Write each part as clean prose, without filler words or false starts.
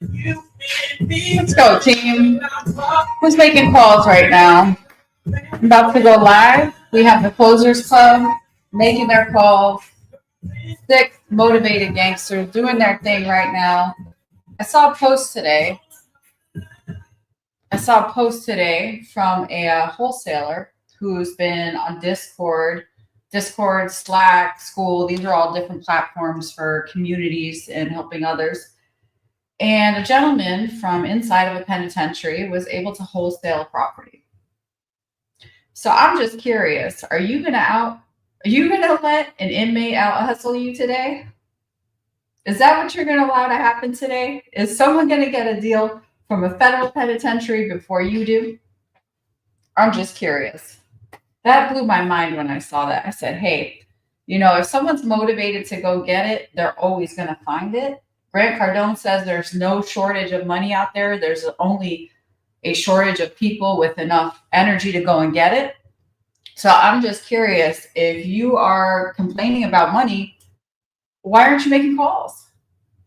Let's go, team. Who's making calls right now? I'm about to go live. We have the Closers Club making their calls. 6 motivated gangsters doing their thing right now. I saw a post today. From a wholesaler who's been on Discord, Slack, School. These are all different platforms for communities and helping others. And a gentleman from inside of a penitentiary was able to wholesale property. So I'm just curious, are you gonna let an inmate out hustle you today? Is that what you're gonna allow to happen today? Is someone gonna get a deal from a federal penitentiary before you do? I'm just curious. That blew my mind when I saw that. I said, hey, if someone's motivated to go get it, they're always gonna find it. Grant Cardone says there's no shortage of money out there. There's only a shortage of people with enough energy to go and get it. So I'm just curious, if you are complaining about money, why aren't you making calls?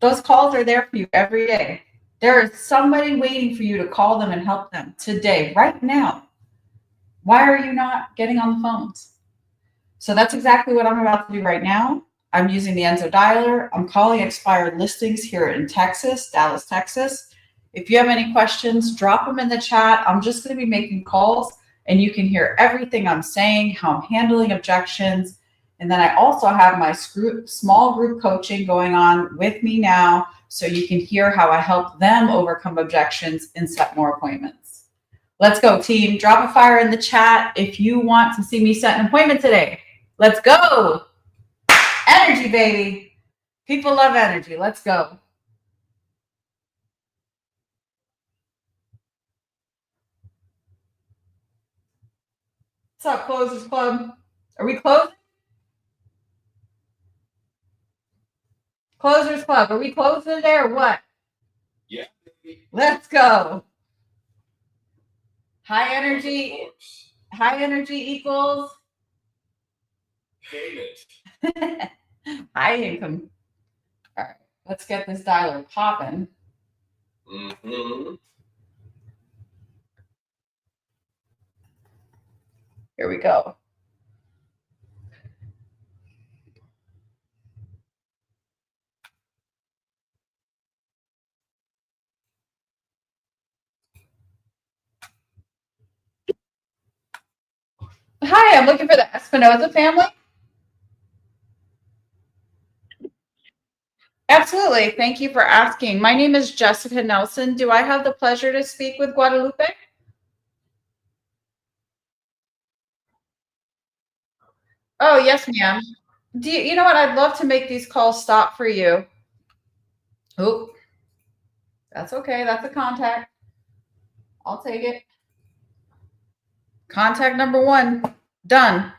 Those calls are there for you every day. There is somebody waiting for you to call them and help them today, right now. Why are you not getting on the phones? So that's exactly what I'm about to do right now. I'm using the Enzo dialer. I'm calling expired listings here in Texas, Dallas, Texas. If you have any questions, drop them in the chat. I'm just going to be making calls and you can hear everything I'm saying, how I'm handling objections. And then I also have my small group coaching going on with me now, so you can hear how I help them overcome objections and set more appointments. Let's go, team. Drop a fire in the chat if you want to see me set an appointment today. Let's go. Energy, baby. People love energy. Let's go. What's up, Closers Club? Are we closing? Closers Club, are we closing today or what? Yeah. Let's go. High energy equals payment. High income. All right, let's get this dialer popping. Mm-hmm. Here we go. Hi, I'm looking for the Espinoza family. Absolutely. Thank you for asking. My name is Jessica Nelson. Do I have the pleasure to speak with Guadalupe? Oh, yes, ma'am. You know what? I'd love to make these calls stop for you. Oh, that's okay. That's a contact. I'll take it. Contact number 1. Done.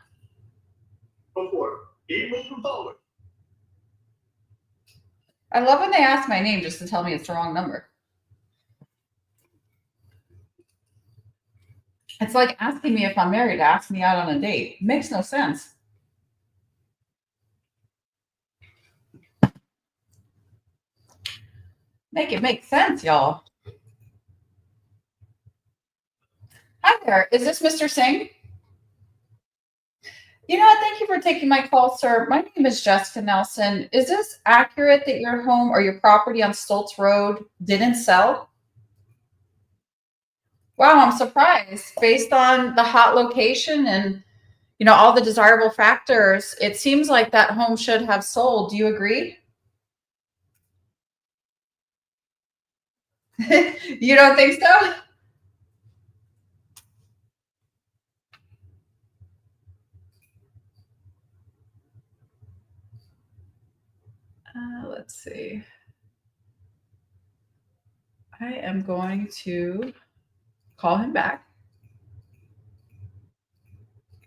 I love when they ask my name just to tell me it's the wrong number. It's like asking me if I'm married to ask me out on a date. It makes no sense. Make it make sense, y'all. Hi there. Is this Mr. Singh? You know what? Thank you for taking my call, sir. My name is Jessica Nelson. Is this accurate that your home or your property on Stoltz Road didn't sell? Wow, I'm surprised. Based on the hot location and all the desirable factors, it seems like that home should have sold. Do you agree? You don't think so? Let's see. I am going to call him back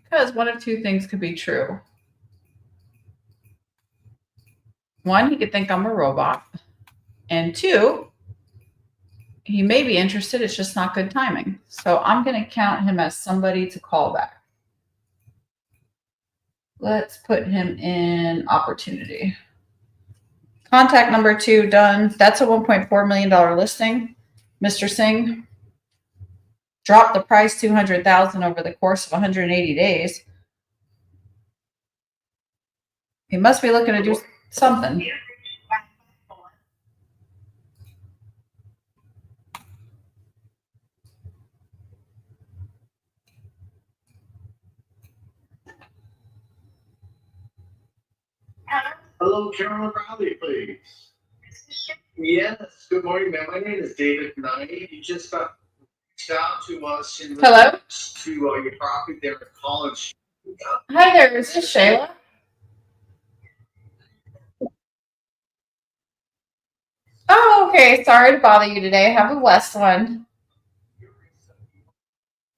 because one of two things could be true. One, he could think I'm a robot. And 2, he may be interested. It's just not good timing. So I'm going to count him as somebody to call back. Let's put him in opportunity. Contact number 2 done. That's a $1.4 million listing. Mr. Singh dropped the price 200,000 over the course of 180 days. He must be looking to do something. Hello, Carolyn Riley, please. Yes, good morning, ma'am. My name is David Knight. You just reached out to us in Hello? regards to your property there at College. Hi there, is this Shayla? Oh, okay. Sorry to bother you today. Have a blessed one.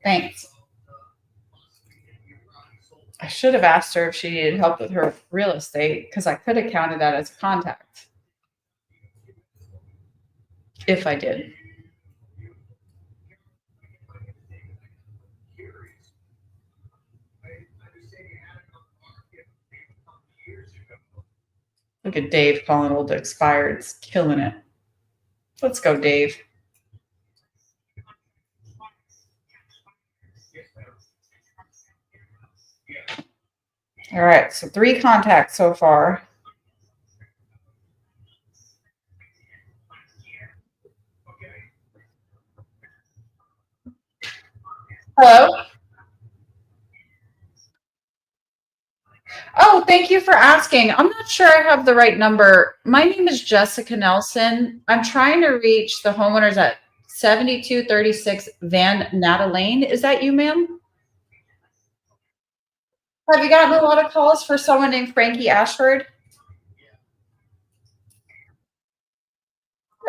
Thanks. I should have asked her if she needed help with her real estate because I could have counted that as a contact. If I did. Look at Dave calling old expireds, killing it. Let's go, Dave. All right, so 3 contacts so far. Hello? Oh, thank you for asking. I'm not sure I have the right number. My name is Jessica Nelson. I'm trying to reach the homeowners at 7236 Van Natta Lane. Is that you, ma'am? Have you gotten a lot of calls for someone named Frankie Ashford?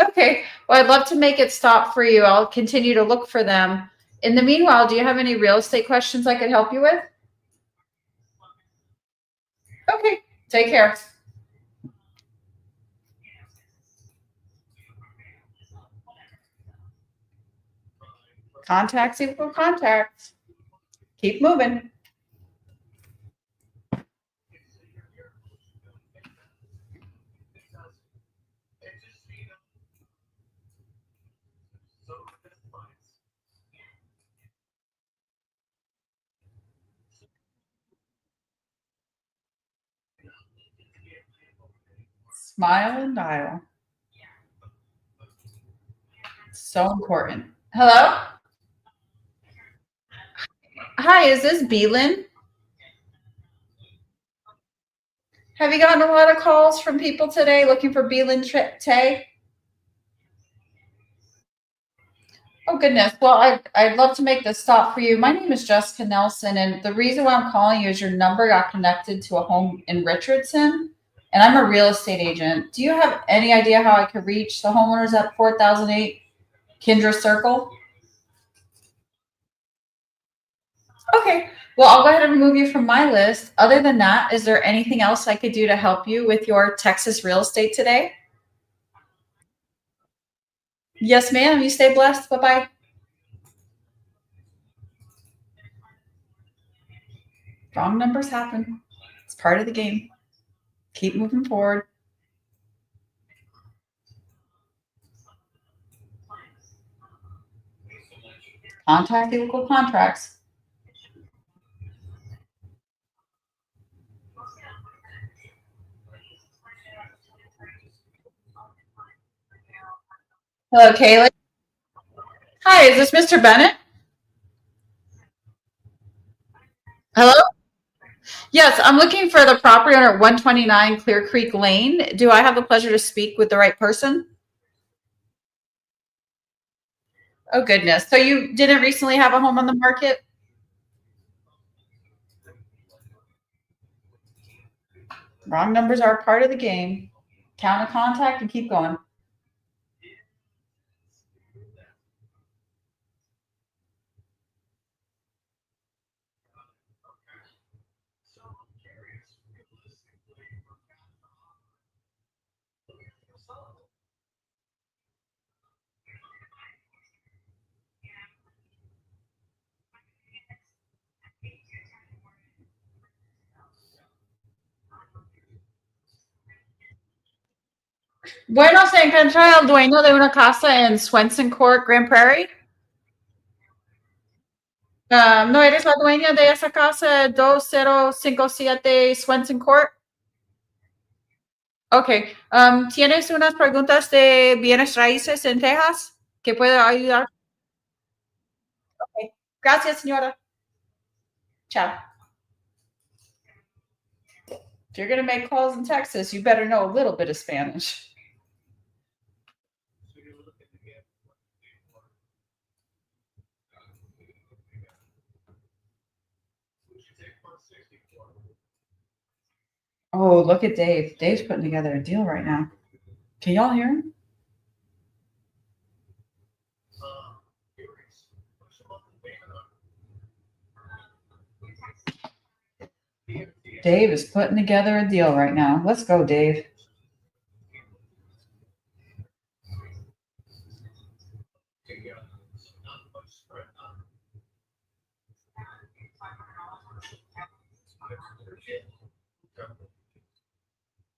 Okay. Well, I'd love to make it stop for you. I'll continue to look for them. In the meanwhile, do you have any real estate questions I could help you with? Okay. Take care. Contacts equal contacts. Keep moving. Smile and dial. So important. Hello? Hi, is this Beelan? Have you gotten a lot of calls from people today looking for Beelan Tay? Oh, goodness. Well, I'd love to make this stop for you. My name is Jessica Nelson, and the reason why I'm calling you is your number got connected to a home in Richardson, and I'm a real estate agent. Do you have any idea how I could reach the homeowners at 4008 Kendra Circle? Okay. Well, I'll go ahead and remove you from my list. Other than that, is there anything else I could do to help you with your Texas real estate today? Yes, ma'am. You stay blessed. Bye-bye. Wrong numbers happen. It's part of the game. Keep moving forward. Contact equal contracts. Hello, Kaylee. Hi, is this Mr. Bennett? Hello? Yes, I'm looking for the property owner at 129 Clear Creek Lane. Do I have the pleasure to speak with the right person? Oh, goodness. So you didn't recently have a home on the market? Wrong numbers are part of the game. Count a contact and keep going. Bueno, se encuentra el dueño de una casa en Swenson Court, Grand Prairie. ¿No eres la dueña de esa casa 2057 Swenson Court? Ok. ¿Tienes unas preguntas de bienes raíces en Texas que puedo ayudar? Ok. Gracias, señora. Ciao. If you're going to make calls in Texas, you better know a little bit of Spanish. Oh, look at Dave. Dave's putting together a deal right now. Can y'all hear him? Dave is putting together a deal right now. Let's go, Dave.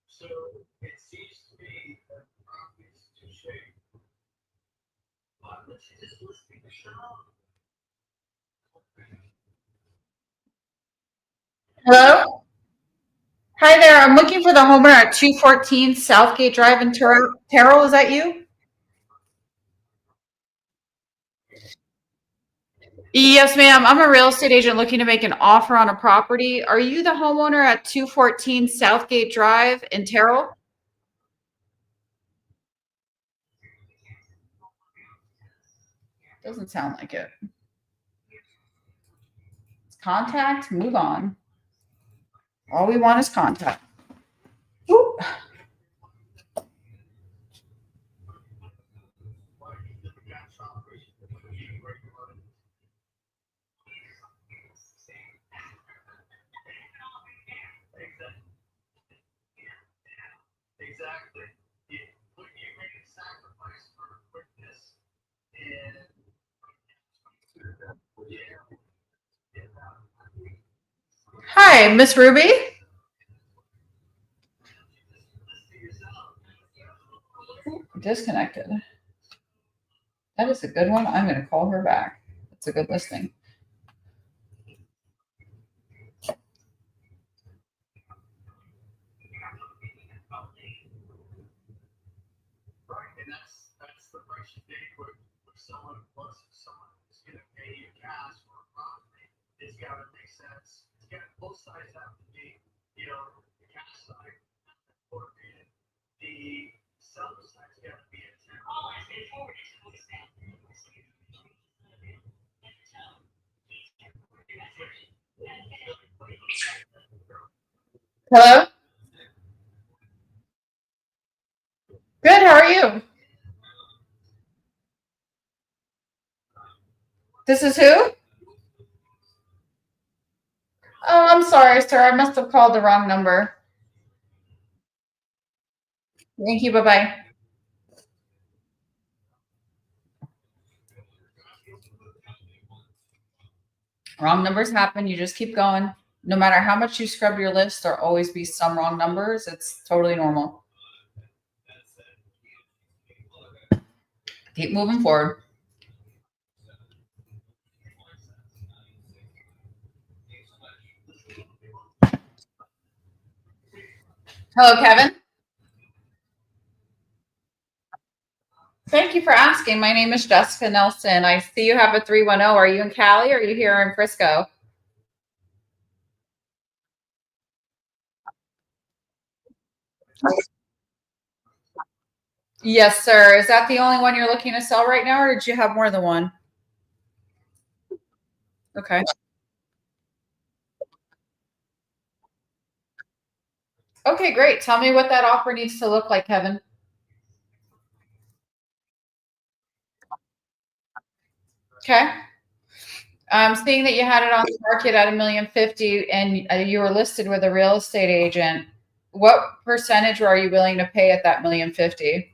So it seems to me that the property's too shape. But let's just listen to the show. Hello? Hi there. I'm looking for the homeowner at 214 Southgate Drive in Terrell. Is that you? Yes, ma'am. I'm a real estate agent looking to make an offer on a property. Are you the homeowner at 214 Southgate Drive in Terrell? Doesn't sound like it. Contact, move on. All we want is contact. Whoop. Exactly. You make a sacrifice for quickness and Hi, Miss Ruby. Disconnected. That is a good one. I'm going to call her back. That's a good listing. right, and that's the price you pay for someone plus someone who's gonna pay you cash for a property. It's gotta make sense. It's got both sides have to be, the cash side or the seller side's gotta be a ten. Hello? Good. How are you? This is who? Oh, I'm sorry, sir. I must have called the wrong number. Thank you. Bye bye. Wrong numbers happen. You just keep going. No matter how much you scrub your list, there'll always be some wrong numbers. It's totally normal. Keep moving forward. Hello, Kevin. Thank you for asking. My name is Jessica Nelson. I see you have a 310. Are you in Cali or are you here in Frisco? Yes, sir. Is that the only one you're looking to sell right now, or did you have more than one? Okay. Okay, great. Tell me what that offer needs to look like, Kevin. Okay. I'm seeing that you had it on the market at $1,050,000 and you were listed with a real estate agent. What percentage are you willing to pay at that $1,050,000?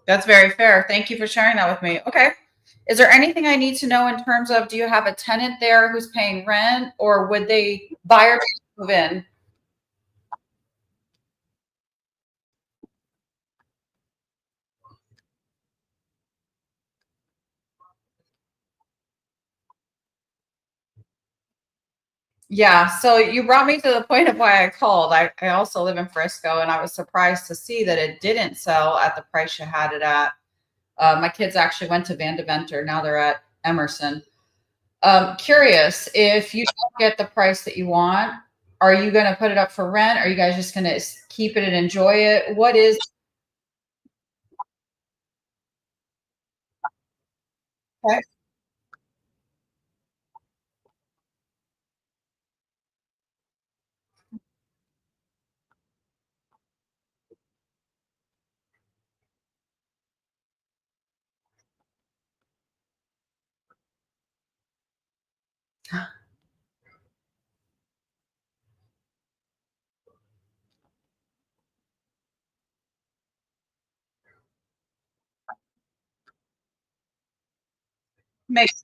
That's very fair. Thank you for sharing that with me. Okay. Is there anything I need to know in terms of, do you have a tenant there who's paying rent, or would they buyer move in? Yeah. So you brought me to the point of why I called. I also live in Frisco, and I was surprised to see that it didn't sell at the price you had it at. My kids actually went to Van Deventer. Now they're at Emerson. Curious, if you don't get the price that you want, are you going to put it up for rent? Are you guys just going to keep it and enjoy it? What is okay? Makes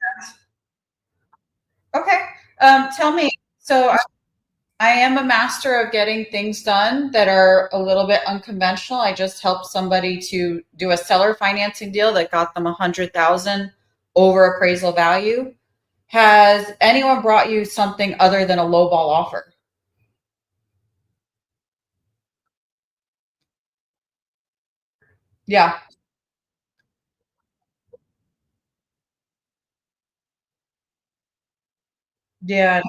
okay. Tell me. So I am a master of getting things done that are a little bit unconventional. I just helped somebody to do a seller financing deal that got them 100,000 over appraisal value. Has anyone brought you something other than a lowball offer? Yeah, yeah.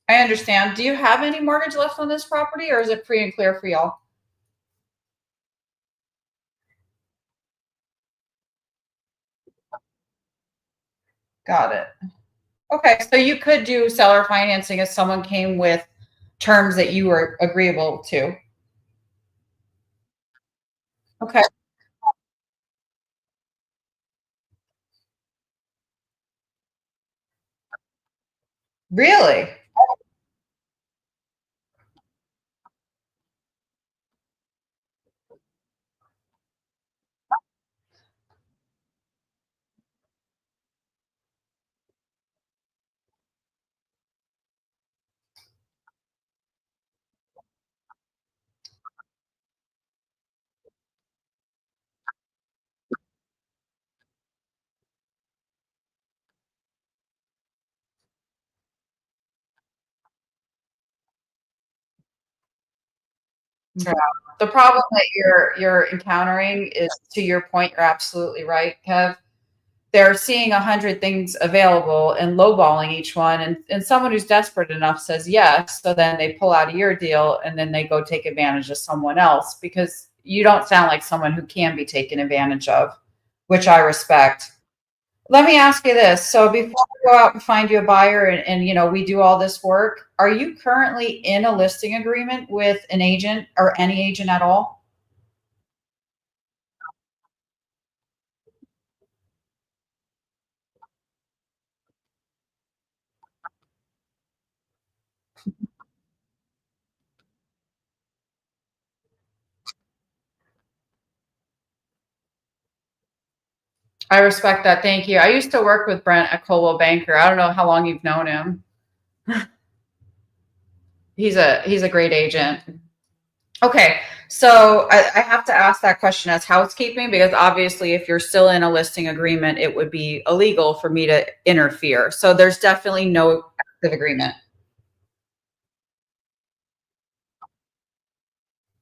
I understand. Do you have any mortgage left on this property, or is it free and clear for y'all? Got it. Okay, so you could do seller financing if someone came with terms that you were agreeable to. Okay, really? Yeah. The problem that you're encountering is, to your point, you're absolutely right, Kev. They're seeing 100 things available and lowballing each one, and someone who's desperate enough says yes, so then they pull out of your deal and then they go take advantage of someone else, because you don't sound like someone who can be taken advantage of, which I respect. Let me ask you this. So before I go out and find you a buyer, and we do all this work, are you currently in a listing agreement with an agent, or any agent at all? I respect that. Thank you. I used to work with Brent at Coldwell Banker. I don't know how long you've known him. He's a great agent. Okay, so I have to ask that question as housekeeping, because obviously, if you're still in a listing agreement, it would be illegal for me to interfere. So there's definitely no active agreement.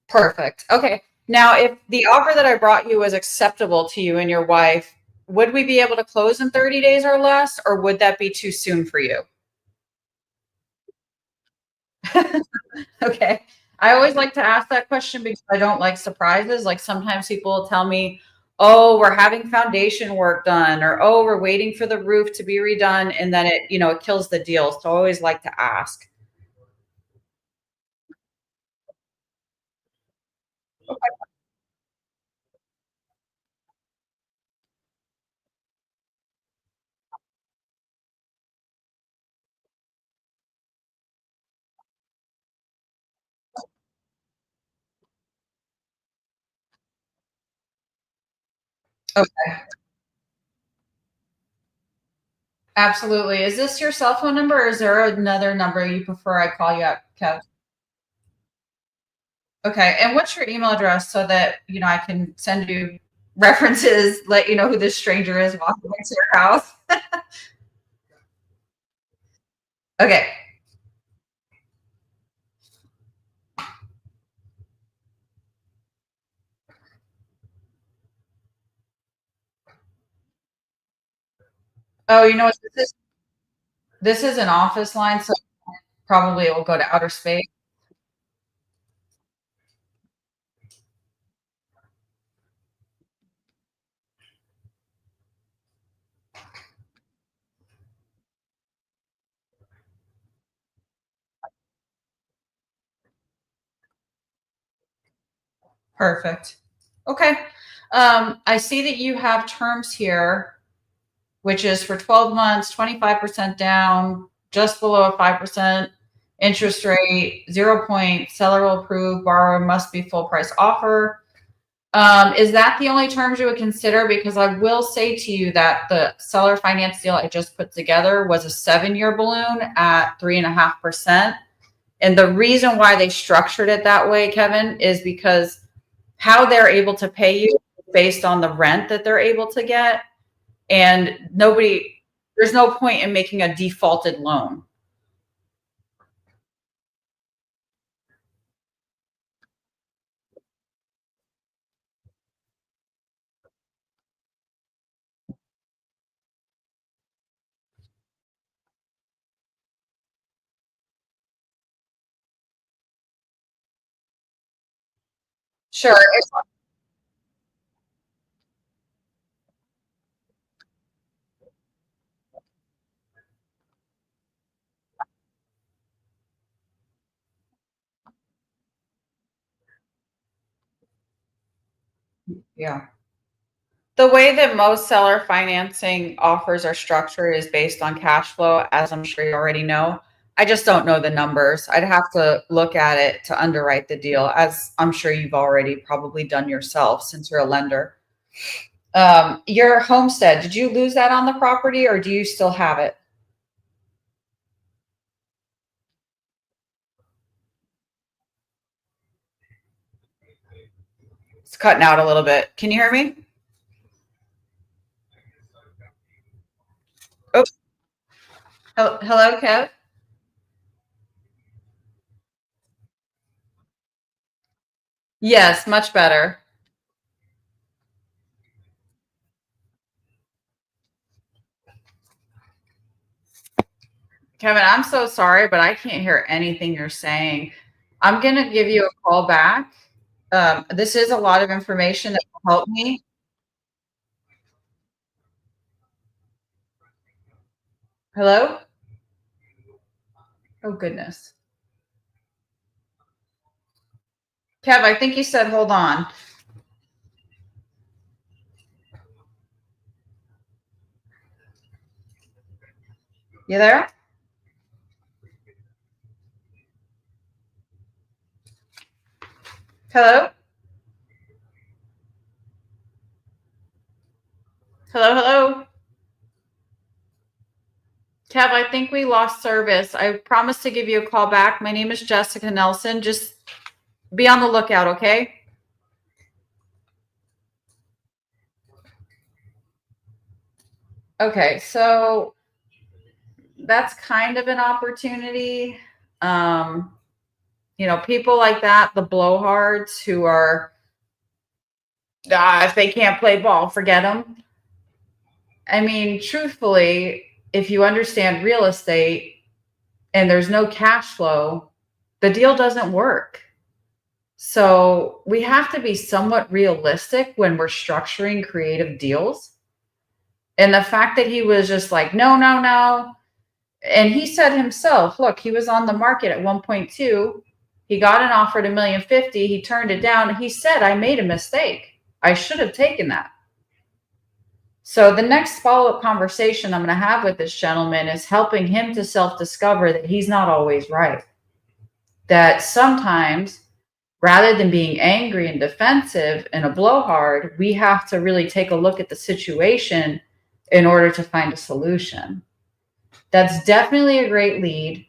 Perfect. Okay. Now, if the offer that I brought you was acceptable to you and your wife, would we be able to close in 30 days or less, or would that be too soon for you? Okay. I always like to ask that question because I don't like surprises. Like, sometimes people will tell me, "Oh, we're having foundation work done," or "Oh, we're waiting for the roof to be redone," and then it kills the deal. So I always like to ask. Okay. Absolutely. Is this your cell phone number or is there another number you prefer I call you at, Kev? Okay. And what's your email address so that, I can send you references, let you know who this stranger is walking into your house? Okay. Oh, you know what this is? This is an office line, so probably it will go to outer space. Perfect. Okay. I see that you have terms here, which is for 12 months, 25% down, just below a 5% interest rate, 0 point, seller will approve, borrower must be full price offer. Is that the only terms you would consider? Because I will say to you that the seller finance deal I just put together was a 7-year balloon at 3.5%. And the reason why they structured it that way, Kevin, is because how they're able to pay you based on the rent that they're able to get. And there's no point in making a defaulted loan. Sure. Yeah. The way that most seller financing offers are structured is based on cash flow, as I'm sure you already know. I just don't know the numbers. I'd have to look at it to underwrite the deal, as I'm sure you've already probably done yourself since you're a lender. Your homestead, did you lose that on the property or do you still have it? It's cutting out a little bit. Can you hear me? Oh, hello, Kev. Yes, much better. Kevin, I'm so sorry, but I can't hear anything you're saying. I'm going to give you a call back. This is a lot of information that will help me. Hello? Oh, goodness. Kev, I think you said hold on. You there? Hello? Hello, hello? Kev, I think we lost service. I promised to give you a call back. My name is Jessica Nelson. Just be on the lookout, okay? Okay, so that's kind of an opportunity. Um, people like that, the blowhards who are, if they can't play ball, forget them. I mean, truthfully, if you understand real estate and there's no cash flow, the deal doesn't work. So we have to be somewhat realistic when we're structuring creative deals. And the fact that he was just like, no, no, no. And he said himself, look, he was on the market at 1.2. He got an offer at 1,050,000. He turned it down. He said, I made a mistake. I should have taken that. So the next follow-up conversation I'm going to have with this gentleman is helping him to self-discover that he's not always right. That sometimes Rather than being angry and defensive and a blowhard, we have to really take a look at the situation in order to find a solution. That's definitely a great lead.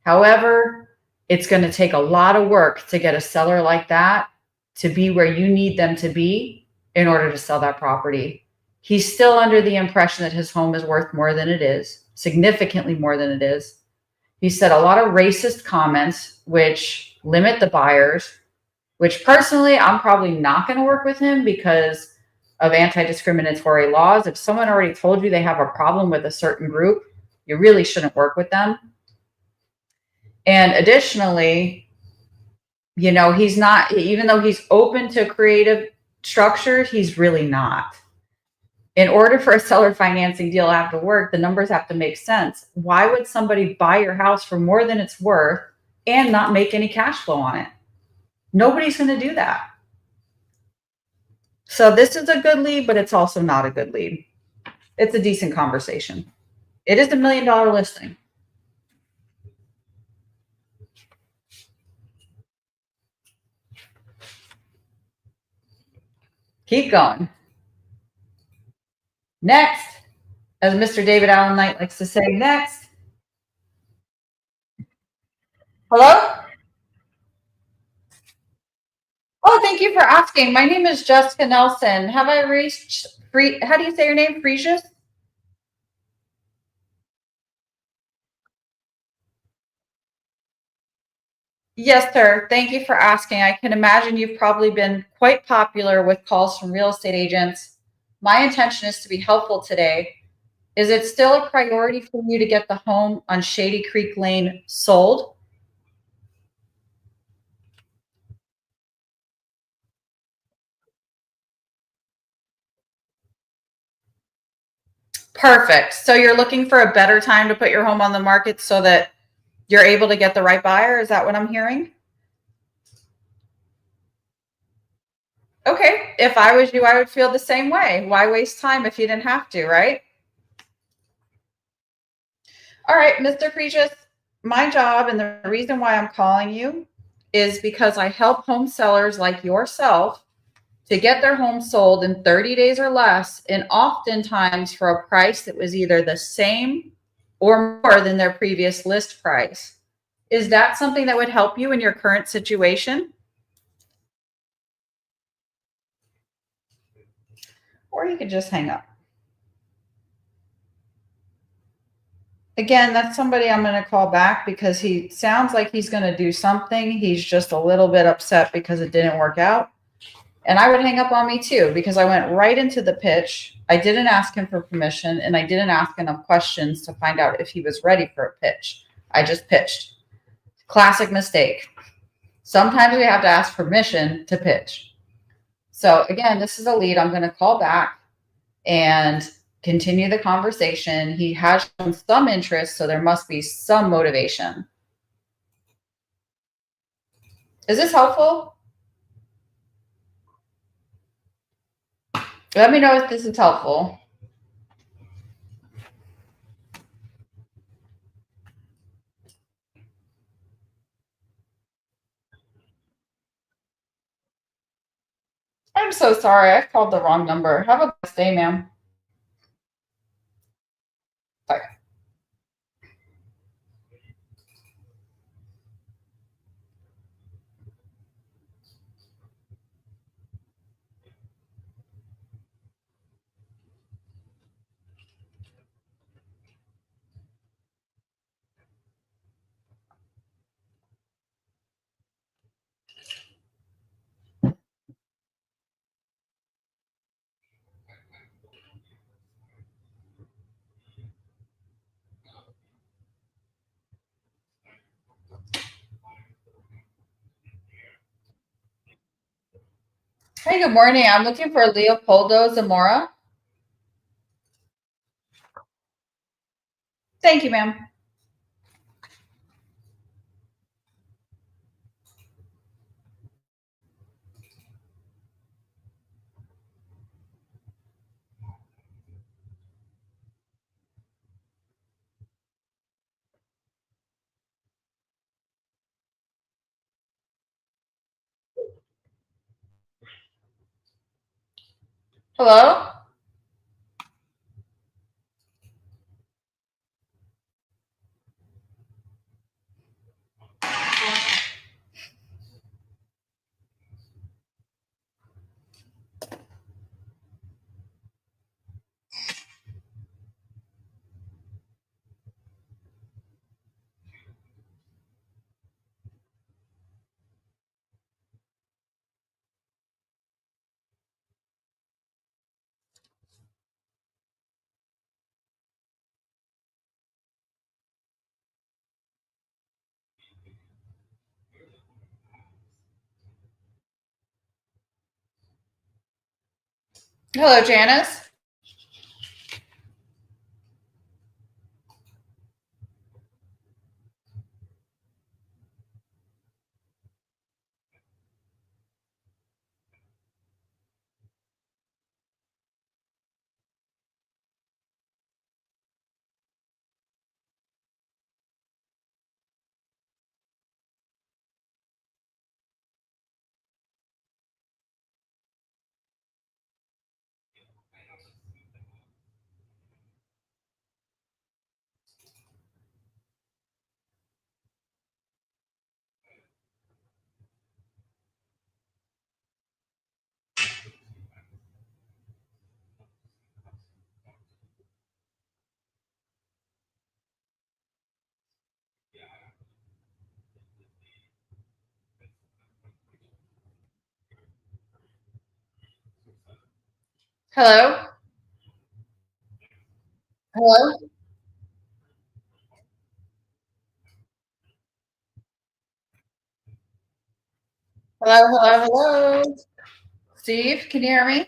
However, it's going to take a lot of work to get a seller like that to be where you need them to be in order to sell that property. He's still under the impression that his home is worth more than it is, significantly more than it is. He said a lot of racist comments, which limit the buyers, which personally, I'm probably not going to work with him because of anti-discriminatory laws. If someone already told you they have a problem with a certain group, you really shouldn't work with them. And additionally, you know, he's not, even though he's open to creative structure, he's really not. In order for a seller financing deal to have to work, the numbers have to make sense. Why would somebody buy your house for more than it's worth and not make any cash flow on it? Nobody's going to do that. So this is a good lead, but it's also not a good lead. It's a decent conversation. It is $1 million listing. Keep going. Next, as Mr. David Allen Knight likes to say, next. Hello? Oh, thank you for asking. My name is Jessica Nelson. Have I reached how do you say your name? Fresius? Yes, sir. Thank you for asking. I can imagine you've probably been quite popular with calls from real estate agents. My intention is to be helpful today. Is it still a priority for you to get the home on Shady Creek Lane sold? Perfect. So you're looking for a better time to put your home on the market so that you're able to get the right buyer? Is that what I'm hearing? Okay. If I was you, I would feel the same way. Why waste time if you didn't have to, right? All right, Mr. Precious, my job and the reason why I'm calling you is because I help home sellers like yourself to get their home sold in 30 days or less, and oftentimes for a price that was either the same or more than their previous list price. Is that something that would help you in your current situation? Or you could just hang up. Again, that's somebody I'm going to call back because he sounds like he's going to do something. He's just a little bit upset because it didn't work out. And I would hang up on me too because I went right into the pitch. I didn't ask him for permission and I didn't ask enough questions to find out if he was ready for a pitch. I just pitched. Classic mistake. Sometimes we have to ask permission to pitch. So again, this is a lead. I'm going to call back and continue the conversation. He has shown some interest, so there must be some motivation. Is this helpful? Let me know if this is helpful. I'm so sorry. I called the wrong number. Have a blessed day, ma'am. Bye. Hey, good morning. I'm looking for Leopoldo Zamora. Thank you, ma'am. Hello? Hello, Janice. Hello? Hello? Hello, hello, hello. Steve, can you hear me?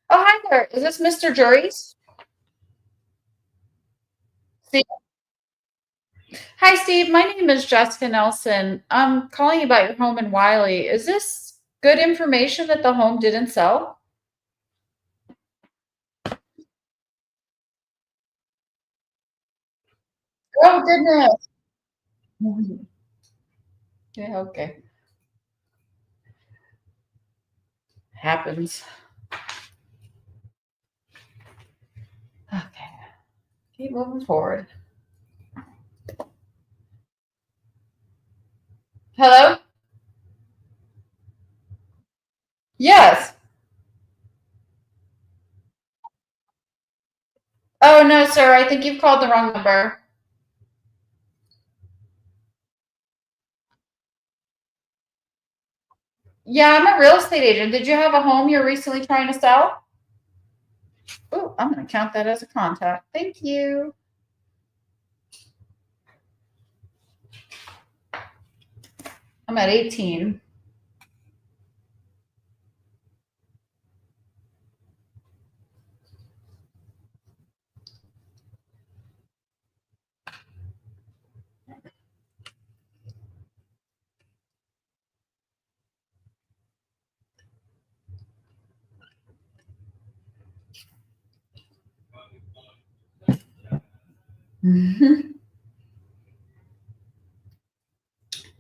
Oh, hi there. Is this Mr. Juries? Steve? Hi, Steve. My name is Jessica Nelson. I'm calling you about your home in Wiley. Is this good information that the home didn't sell? Oh, goodness. Mhm. Yeah, okay. Happens. Okay. Keep moving forward. Hello? Yes. Oh, no, sir. I think you've called the wrong number. Yeah, I'm a real estate agent. Did you have a home you're recently trying to sell? Oh, I'm going to count that as a contact. Thank you. I'm at 18.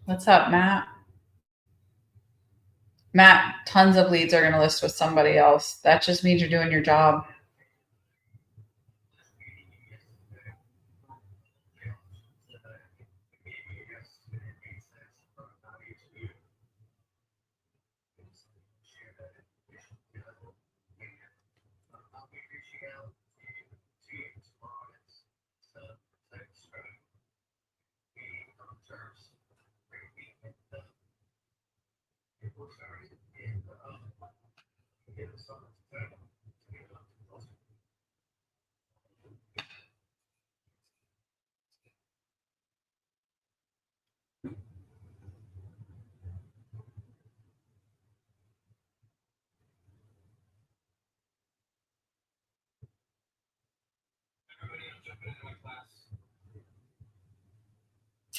What's up, Matt? Matt, tons of leads are going to list with somebody else. That just means you're doing your job.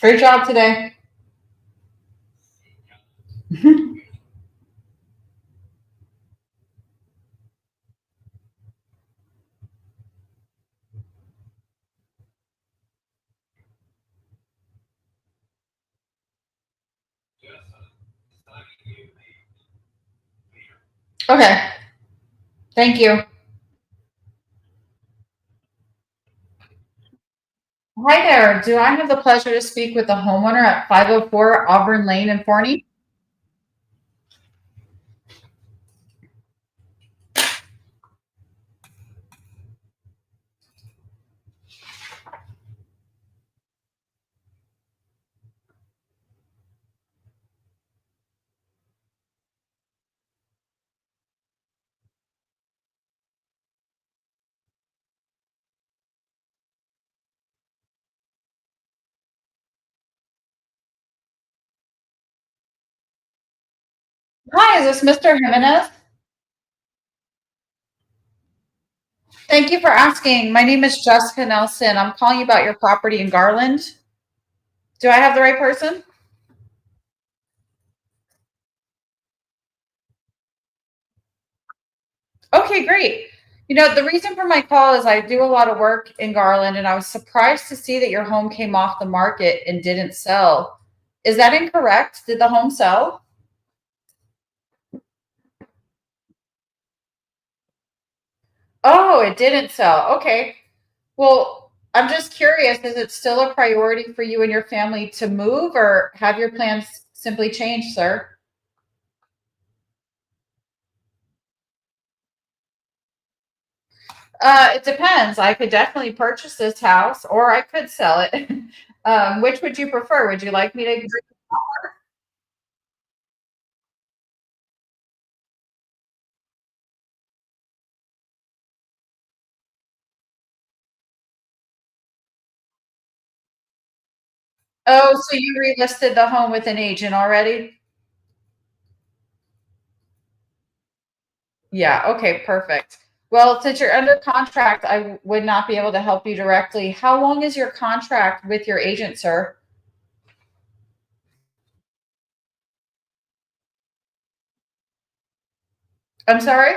Great job today. Okay. Thank you. Hi there. Do I have the pleasure to speak with the homeowner at 504 Auburn Lane in Forney? Hi, is this Mr. Jimenez? Thank you for asking. My name is Jessica Nelson. I'm calling you about your property in Garland. Do I have the right person? Okay, great. You know, the reason for my call is I do a lot of work in Garland, and I was surprised to see that your home came off the market and didn't sell. Is that incorrect? Did the home sell? Oh, it didn't sell. Okay. Well, I'm just curious, is it still a priority for you and your family to move, or have your plans simply changed, sir? It depends. I could definitely purchase this house or I could sell it. Which would you prefer? Would you like me to? Oh, so you relisted the home with an agent already? Yeah, okay, perfect. Well, since you're under contract, I would not be able to help you directly. How long is your contract with your agent, sir? I'm sorry?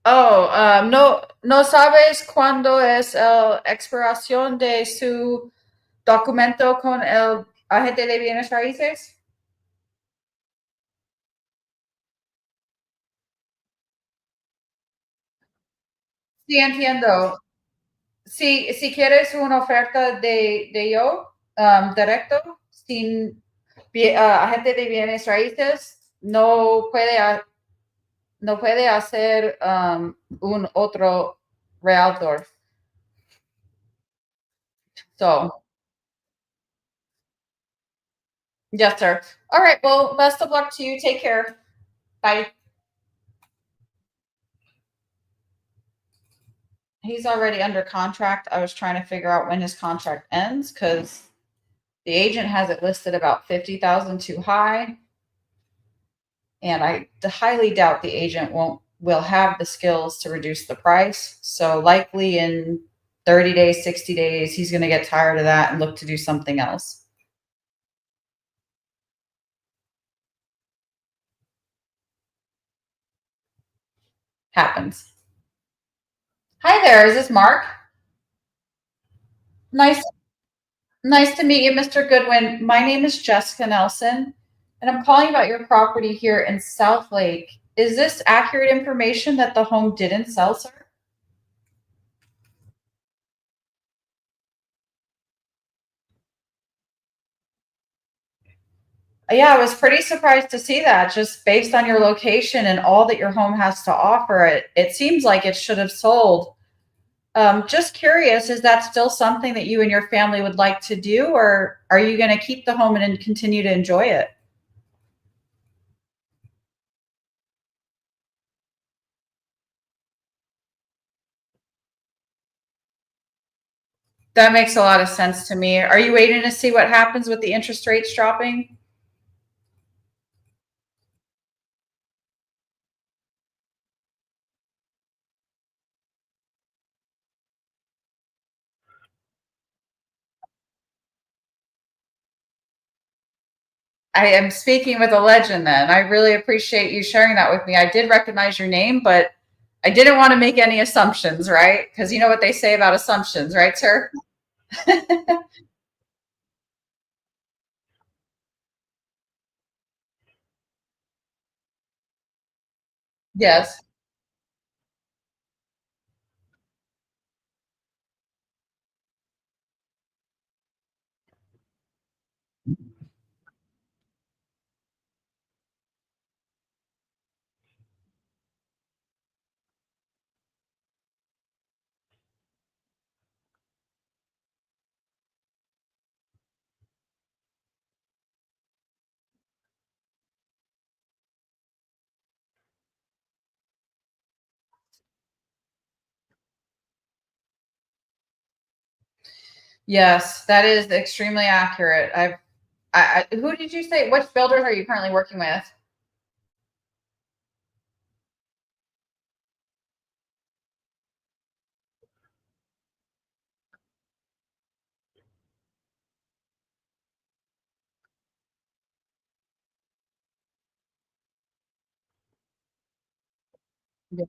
Oh, no sabes cuándo es la expiración de su documento con el agente de bienes raíces? Sí, entiendo. Si quieres una oferta de yo, directo, sin agente de bienes raíces, no puede hacer un otro realtor. So, yes, sir. All right. Well, best of luck to you. Take care. Bye. He's already under contract. I was trying to figure out when his contract ends because the agent has it listed about 50,000 too high. And I highly doubt the agent won't will have the skills to reduce the price. So likely in 30 days, 60 days, he's going to get tired of that and look to do something else. Happens. Hi there, is this Mark? Nice nice to meet you, Mr. Goodwin. My name is Jessica Nelson, and I'm calling about your property here in South Lake. Is this accurate information that the home didn't sell, sir? Yeah, I was pretty surprised to see that just based on your location and all that your home has to offer. It seems like it should have sold. Just curious, is that still something that you and your family would like to do, or are you going to keep the home and continue to enjoy it? That makes a lot of sense to me. Are you waiting to see what happens with the interest rates dropping? I am speaking with a legend then. I really appreciate you sharing that with me. I did recognize your name, but I didn't want to make any assumptions, right? Because you know what they say about assumptions, right, sir? Yes. Yes, that is extremely accurate. Who did you say? Which builders are you currently working with? Yeah.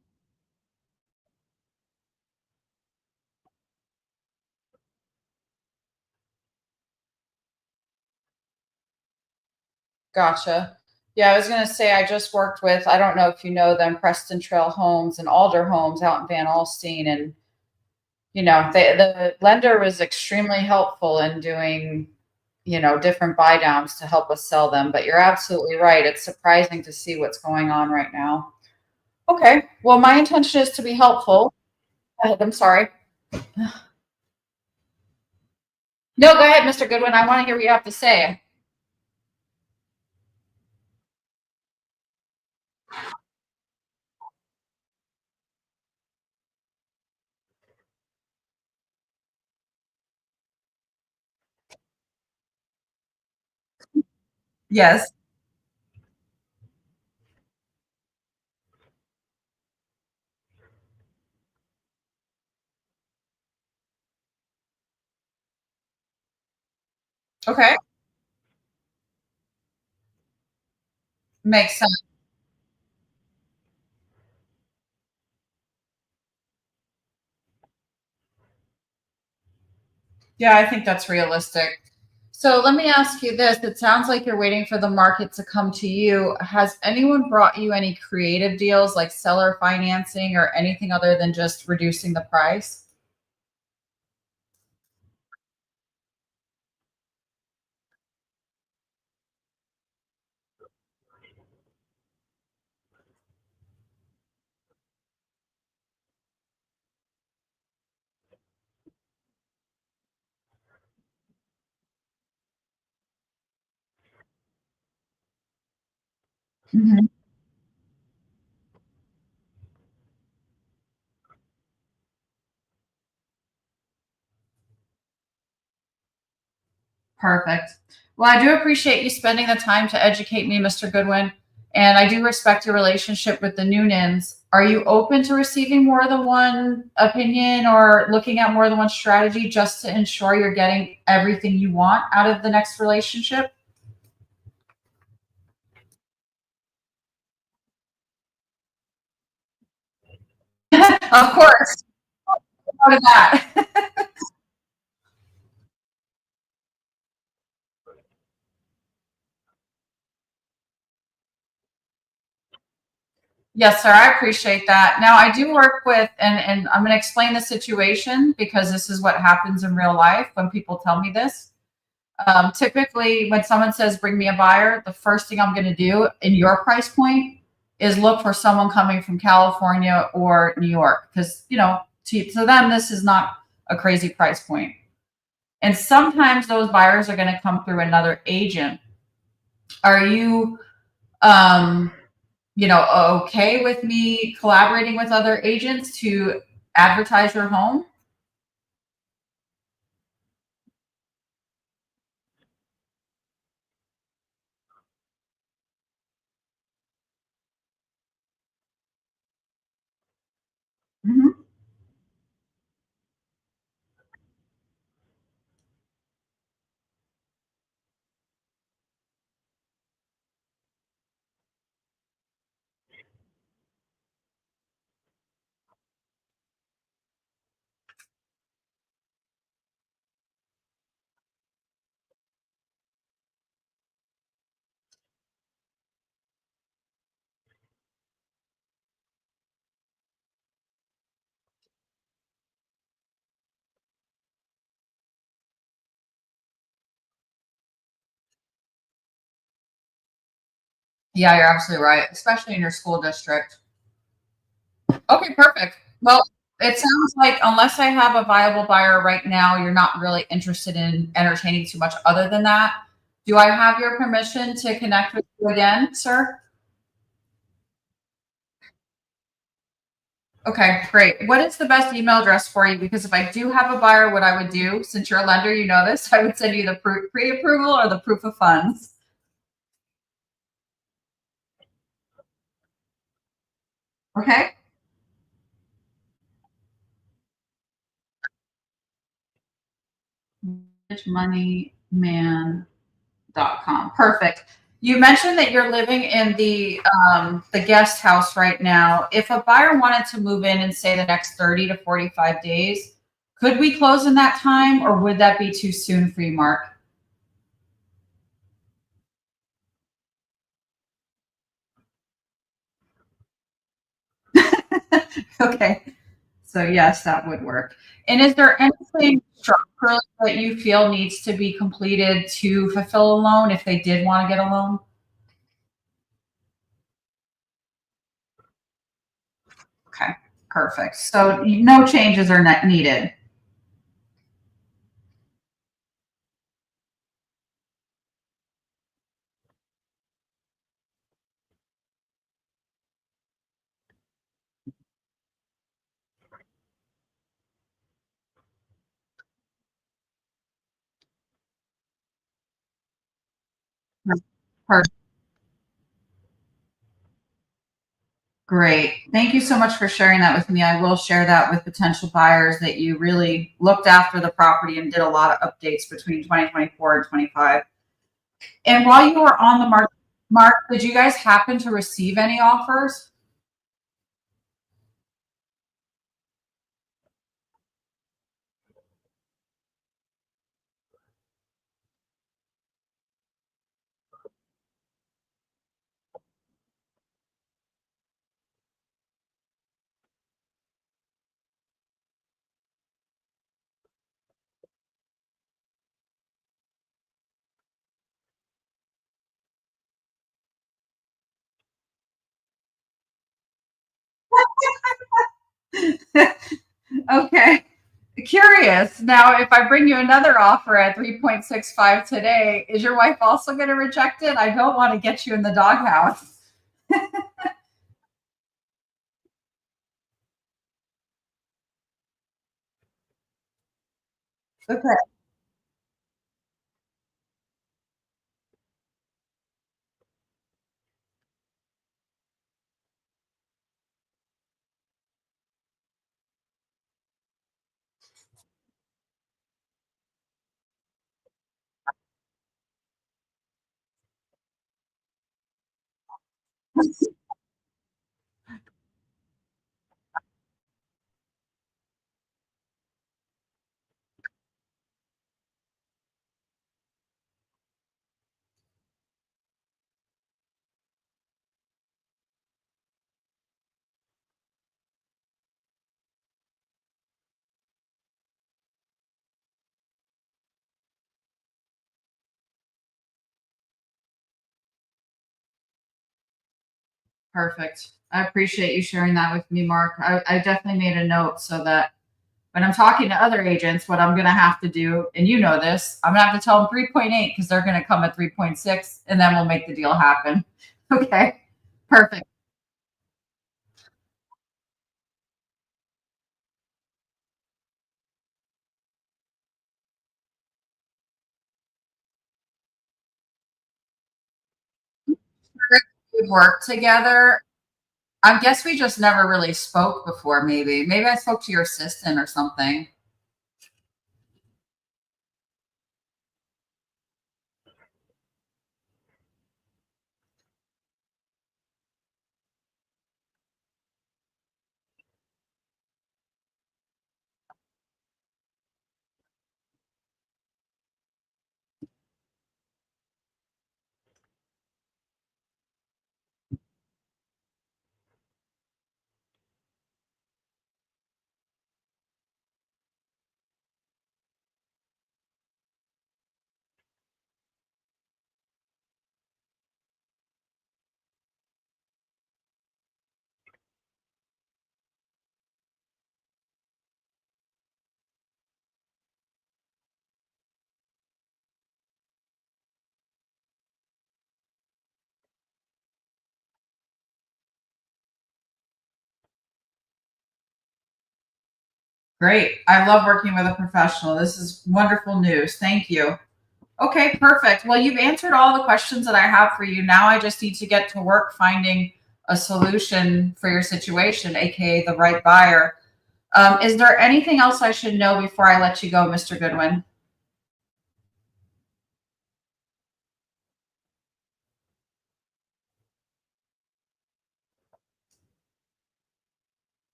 Gotcha. Yeah, I was gonna say I just worked with, I don't know if you know them, Preston Trail Homes and Alder Homes out in Van Alstyne, and the lender was extremely helpful in doing, different buy downs to help us sell them. But you're absolutely right. It's surprising to see what's going on right now. Okay. Well, my intention is to be helpful. I'm sorry. No, go ahead, Mr. Goodwin. I want to hear what you have to say. Yes. Okay. Makes sense. Yeah, I think that's realistic. So let me ask you this. It sounds like you're waiting for the market to come to you. Has anyone brought you any creative deals like seller financing or anything other than just reducing the price? Mhm. Perfect. Well, I do appreciate you spending the time to educate me, Mr. Goodwin. And I do respect your relationship with the Noonans. Are you open to receiving more than one opinion or looking at more than one strategy just to ensure you're getting everything you want out of the next relationship? Of course. Part of that. Yes, sir. I appreciate that. Now, I do work with, and I'm going to explain the situation because this is what happens in real life when people tell me this. Typically, when someone says, bring me a buyer, the first thing I'm going to do in your price point is look for someone coming from California or New York because, to them, this is not a crazy price point. And sometimes those buyers are going to come through another agent. Are you, um, okay with me collaborating with other agents to advertise your home? Mhm. Yeah, you're absolutely right, especially in your school district. Okay, perfect. Well, it sounds like unless I have a viable buyer right now, you're not really interested in entertaining too much other than that. Do I have your permission to connect with you again, sir? Okay, great. What is the best email address for you? Because if I do have a buyer, what I would do, since you're a lender, you know this, I would send you the pre-approval or the proof of funds. Okay? Moneyman.com. Perfect. You mentioned that you're living in the guest house right now. If a buyer wanted to move in in say the next 30 to 45 days, could we close in that time or would that be too soon for you, Mark? Okay. So yes, that would work. And is there anything structurally that you feel needs to be completed to fulfill a loan if they did want to get a loan? Okay, perfect. So no changes are not needed. Perfect. Great. Thank you so much for sharing that with me. I will share that with potential buyers that you really looked after the property and did a lot of updates between 2024 and 25. And while you were on the market, Mark, did you guys happen to receive any offers? Okay. Curious. Now, if I bring you another offer at 3.65 today, is your wife also going to reject it? I don't want to get you in the doghouse. Okay. Perfect. I appreciate you sharing that with me, Mark. I definitely made a note so that when I'm talking to other agents, what I'm going to have to do, and you know this, I'm going to have to tell them 3.8 because they're going to come at 3.6 and then we'll make the deal happen. Okay. Perfect. We worked together. I guess we just never really spoke before, maybe. Maybe I spoke to your assistant or something. Great. I love working with a professional. This is wonderful news. Thank you. Okay, perfect. Well, you've answered all the questions that I have for you. Now I just need to get to work finding a solution for your situation, aka the right buyer. Is there anything else I should know before I let you go, Mr. Goodwin?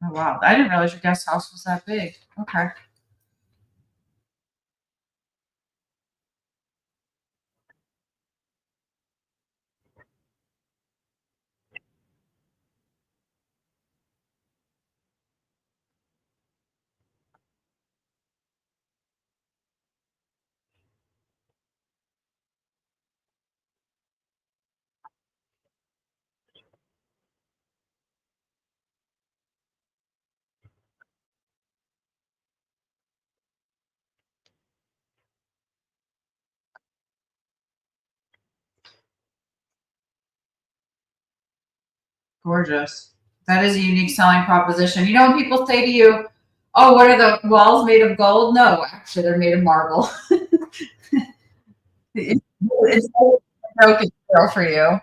Oh, wow. I didn't realize your guest house was that big. Okay. Gorgeous. That is a unique selling proposition. You know, when people say to you, "Oh, what are the walls made of gold?" No, actually, they're made of marble. It's a broken deal for you.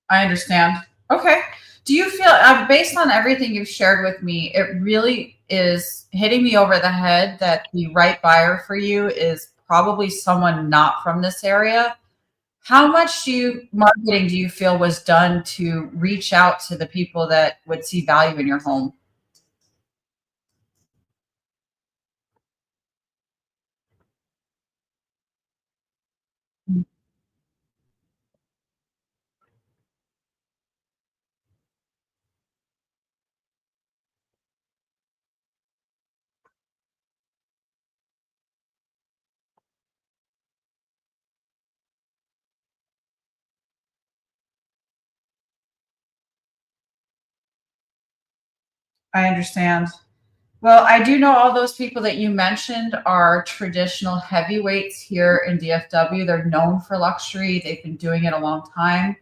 I understand. Okay. Do you feel, based on everything you've shared with me, it really is hitting me over the head that the right buyer for you is probably someone not from this area? How much marketing do you feel was done to reach out to the people that would see value in your home? I understand. Well, I do know all those people that you mentioned are traditional heavyweights here in DFW. They're known for luxury. They've been doing it a long time.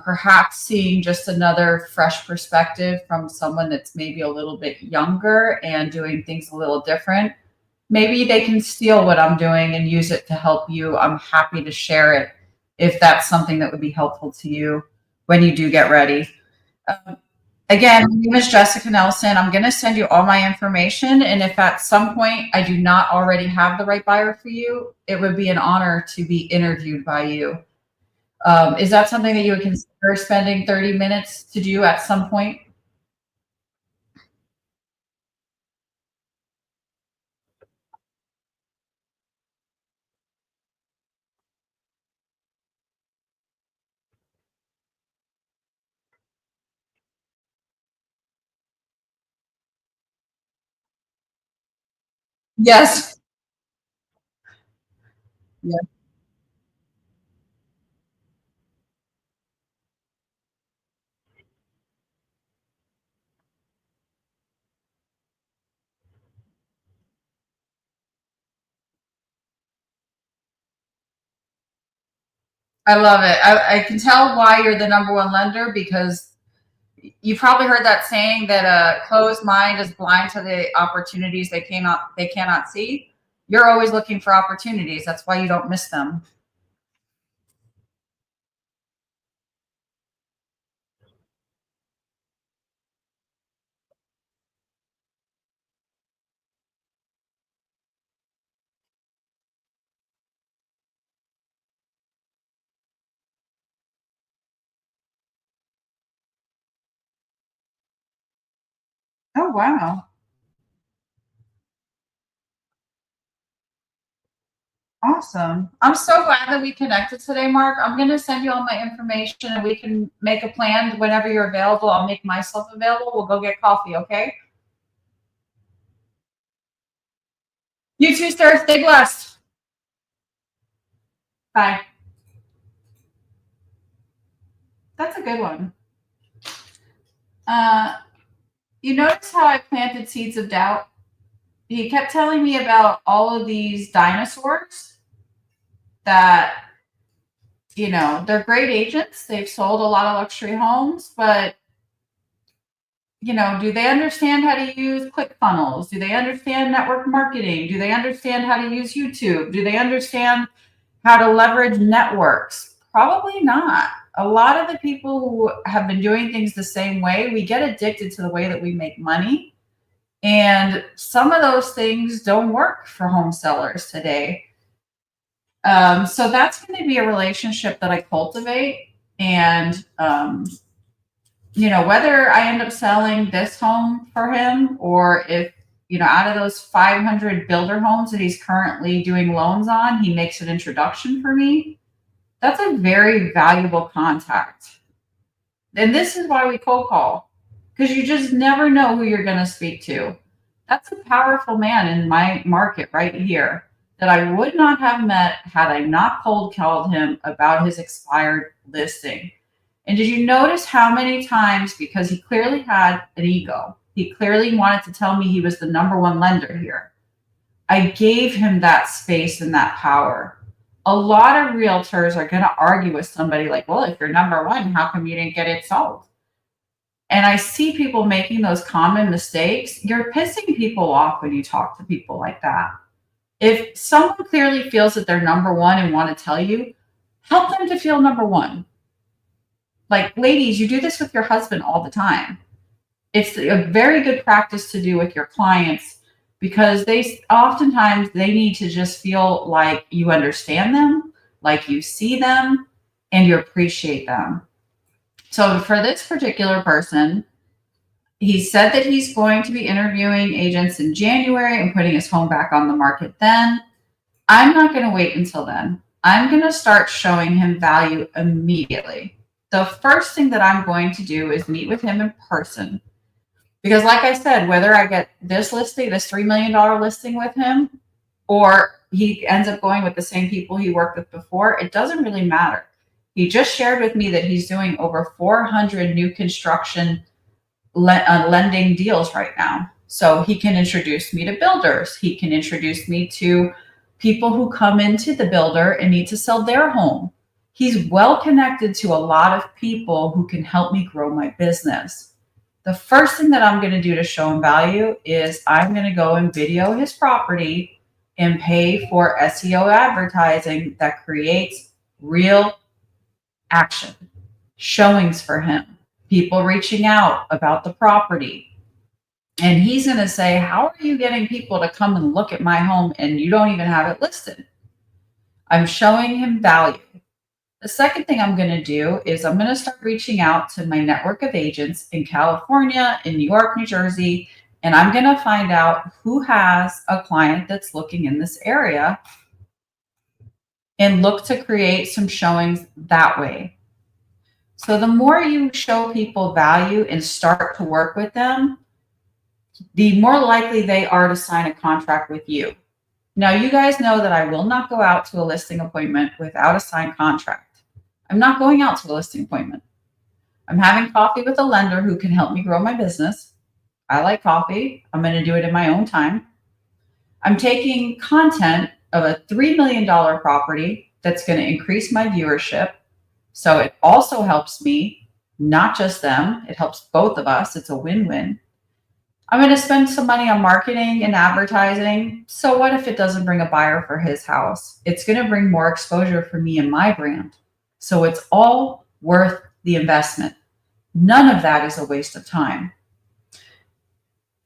Perhaps seeing just another fresh perspective from someone that's maybe a little bit younger and doing things a little different. Maybe they can steal what I'm doing and use it to help you. I'm happy to share it if that's something that would be helpful to you when you do get ready. Um, Again, my name is Jessica Nelson. I'm going to send you all my information. And if at some point I do not already have the right buyer for you, it would be an honor to be interviewed by you. Is that something that you would consider spending 30 minutes to do at some point? Yes. Yeah. I love it. I can tell why you're the number one lender because you probably heard that saying that a closed mind is blind to the opportunities they cannot see. You're always looking for opportunities. That's why you don't miss them. wow. Awesome. I'm so glad that we connected today, Mark. I'm going to send you all my information and we can make a plan whenever you're available. I'll make myself available. We'll go get coffee, okay? You too, sir. Stay blessed. Bye. That's a good one. You notice how I planted seeds of doubt? He kept telling me about all of these dinosaurs that, you know, they're great agents. They've sold a lot of luxury homes, but, you know, do they understand how to use ClickFunnels? Do they understand network marketing? Do they understand how to use YouTube? Do they understand how to leverage networks? Probably not. A lot of the people who have been doing things the same way, we get addicted to the way that we make money. And some of those things don't work for home sellers today. So that's going to be a relationship that I cultivate. And, you know, whether I end up selling this home for him or if, you know, out of those 500 builder homes that he's currently doing loans on, he makes an introduction for me. That's a very valuable contact. And this is why we cold call, because you just never know who you're going to speak to. That's a powerful man in my market right here that I would not have met had I not cold called him about his expired listing. And did you notice how many times, because he clearly had an ego, he clearly wanted to tell me he was the number one lender here, I gave him that space and that power. A lot of realtors are going to argue with somebody like, well, if you're number one, how come you didn't get it sold? And I see people making those common mistakes. You're pissing people off when you talk to people like that. If someone clearly feels that they're number one and want to tell you, help them to feel number one. Like, ladies, you do this with your husband all the time. It's a very good practice to do with your clients because oftentimes they need to just feel like you understand them, like you see them, and you appreciate them. So for this particular person, he said that he's going to be interviewing agents in January and putting his home back on the market then. I'm not going to wait until then. I'm going to start showing him value immediately. The first thing that I'm going to do is meet with him in person. Because like I said, whether I get this listing, this $3 million listing with him, or he ends up going with the same people he worked with before, it doesn't really matter. He just shared with me that he's doing over 400 new construction lending deals right now. So he can introduce me to builders. He can introduce me to people who come into the builder and need to sell their home. He's well connected to a lot of people who can help me grow my business. The first thing that I'm going to do to show him value is I'm going to go and video his property and pay for SEO advertising that creates real action, showings for him, people reaching out about the property. And he's going to say, how are you getting people to come and look at my home and you don't even have it listed? I'm showing him value. The second thing I'm going to do is I'm going to start reaching out to my network of agents in California, in New York, New Jersey, and I'm going to find out who has a client that's looking in this area and look to create some showings that way. So the more you show people value and start to work with them, the more likely they are to sign a contract with you. Now, you guys know that I will not go out to a listing appointment without a signed contract. I'm not going out to a listing appointment. I'm having coffee with a lender who can help me grow my business. I like coffee. I'm going to do it in my own time. I'm taking content of a $3 million property that's going to increase my viewership. So it also helps me, not just them. It helps both of us. It's a win-win. I'm going to spend some money on marketing and advertising. So what if it doesn't bring a buyer for his house? It's going to bring more exposure for me and my brand. So it's all worth the investment. None of that is a waste of time.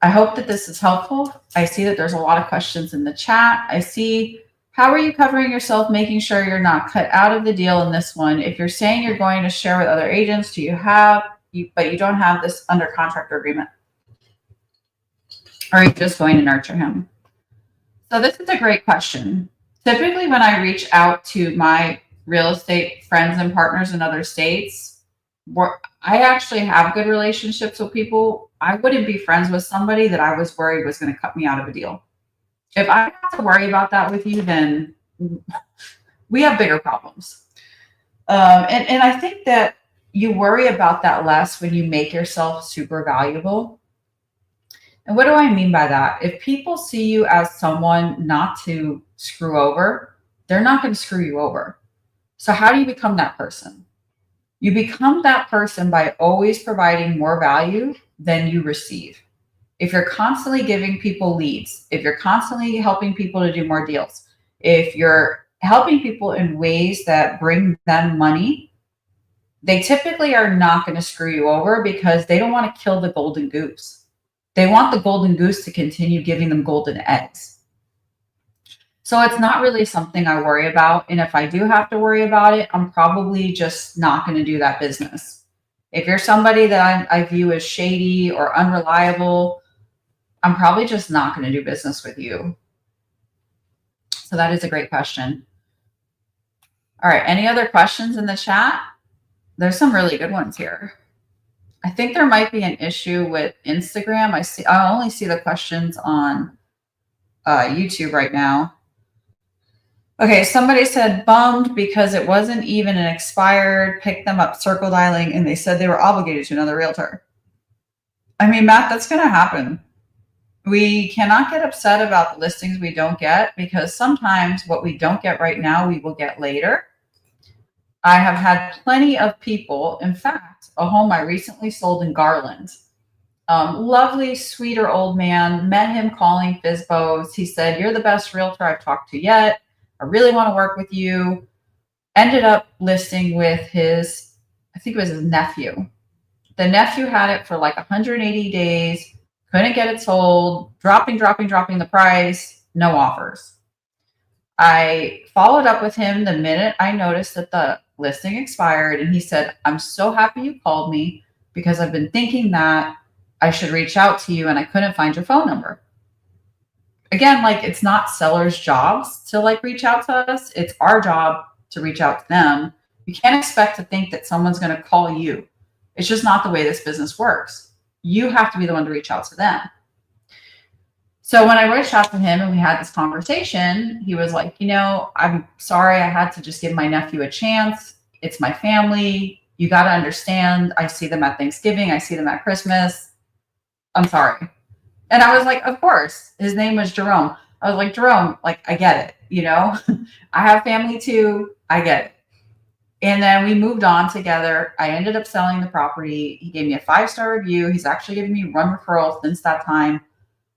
I hope that this is helpful. I see that there's a lot of questions in the chat. I see, how are you covering yourself, making sure you're not cut out of the deal in this one? If you're saying you're going to share with other agents, but you don't have this under contract agreement? Or are you just going to nurture him? So this is a great question. Typically, when I reach out to my real estate friends and partners in other states, where I actually have good relationships with people, I wouldn't be friends with somebody that I was worried was going to cut me out of a deal. If I have to worry about that with you, then we have bigger problems. And I think that you worry about that less when you make yourself super valuable. And what do I mean by that? If people see you as someone not to screw over, they're not going to screw you over. So how do you become that person? You become that person by always providing more value than you receive. If you're constantly giving people leads, if you're constantly helping people to do more deals, if you're helping people in ways that bring them money, they typically are not going to screw you over because they don't want to kill the golden goose. They want the golden goose to continue giving them golden eggs. So it's not really something I worry about. And if I do have to worry about it, I'm probably just not going to do that business. If you're somebody that I view as shady or unreliable, I'm probably just not going to do business with you. So that is a great question. All right. Any other questions in the chat? There's some really good ones here. I think there might be an issue with Instagram. I only see the questions on YouTube right now. Okay, somebody said bummed because it wasn't even an expired, picked them up circle dialing, and they said they were obligated to another realtor. I mean, Matt, that's going to happen. We cannot get upset about the listings we don't get because sometimes what we don't get right now, we will get later. I have had plenty of people, in fact, a home I recently sold in Garland. Lovely, sweeter old man, met him calling FSBOs. He said, "You're the best realtor I've talked to yet. I really want to work with you." Ended up listing with his, I think it was his nephew. The nephew had it for like 180 days, couldn't get it sold, dropping the price, no offers. I followed up with him the minute I noticed that the listing expired, and he said, "I'm so happy you called me because I've been thinking that I should reach out to you and I couldn't find your phone number." Again, like, it's not sellers' jobs to like reach out to us. It's our job to reach out to them. You can't expect to think that someone's going to call you. It's just not the way this business works. You have to be the one to reach out to them. So when I reached out to him and we had this conversation, he was like, "I'm sorry, I had to just give my nephew a chance. It's my family. You got to understand. I see them at Thanksgiving. I see them at Christmas. I'm sorry." And I was like, "Of course." His name was Jerome. I was like, "Jerome, like, I get it. I have family too. I get it." And then we moved on together. I ended up selling the property. He gave me a 5-star review. He's actually given me 1 referral since that time.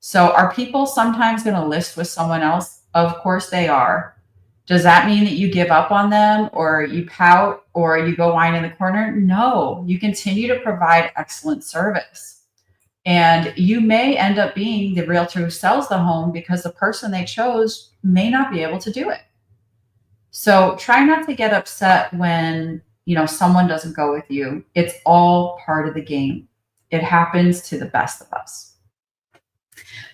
So are people sometimes going to list with someone else? Of course they are. Does that mean that you give up on them or you pout or you go whine in the corner? No, you continue to provide excellent service. And you may end up being the realtor who sells the home because the person they chose may not be able to do it. So try not to get upset when, someone doesn't go with you. It's all part of the game. It happens to the best of us.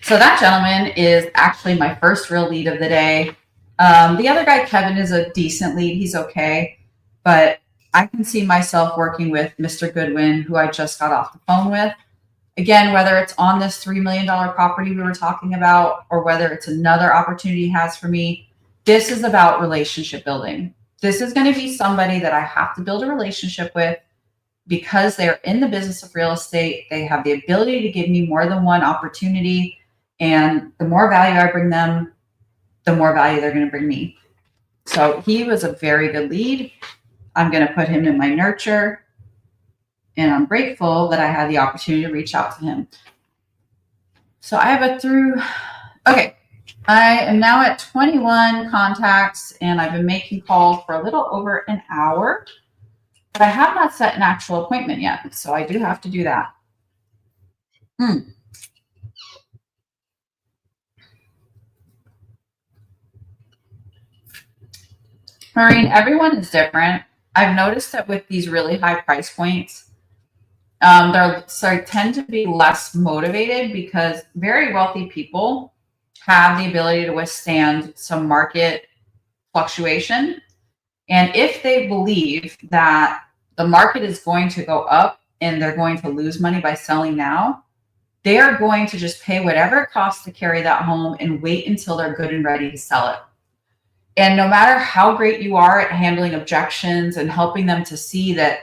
So that gentleman is actually my first real lead of the day. The other guy, Kevin, is a decent lead. He's okay. But I can see myself working with Mr. Goodwin, who I just got off the phone with. Again, whether it's on this $3 million property we were talking about, or whether it's another opportunity he has for me, this is about relationship building. This is going to be somebody that I have to build a relationship with because they're in the business of real estate. They have the ability to give me more than one opportunity. And the more value I bring them, the more value they're going to bring me. So he was a very good lead. I'm going to put him in my nurture. And I'm grateful that I had the opportunity to reach out to him. So I have okay. I am now at 21 contacts and I've been making calls for a little over an hour, but I have not set an actual appointment yet. So I do have to do that. Maureen, everyone is different. I've noticed that with these really high price points, They tend to be less motivated because very wealthy people have the ability to withstand some market fluctuation. And if they believe that the market is going to go up and they're going to lose money by selling now, they are going to just pay whatever it costs to carry that home and wait until they're good and ready to sell it. And no matter how great you are at handling objections and helping them to see that,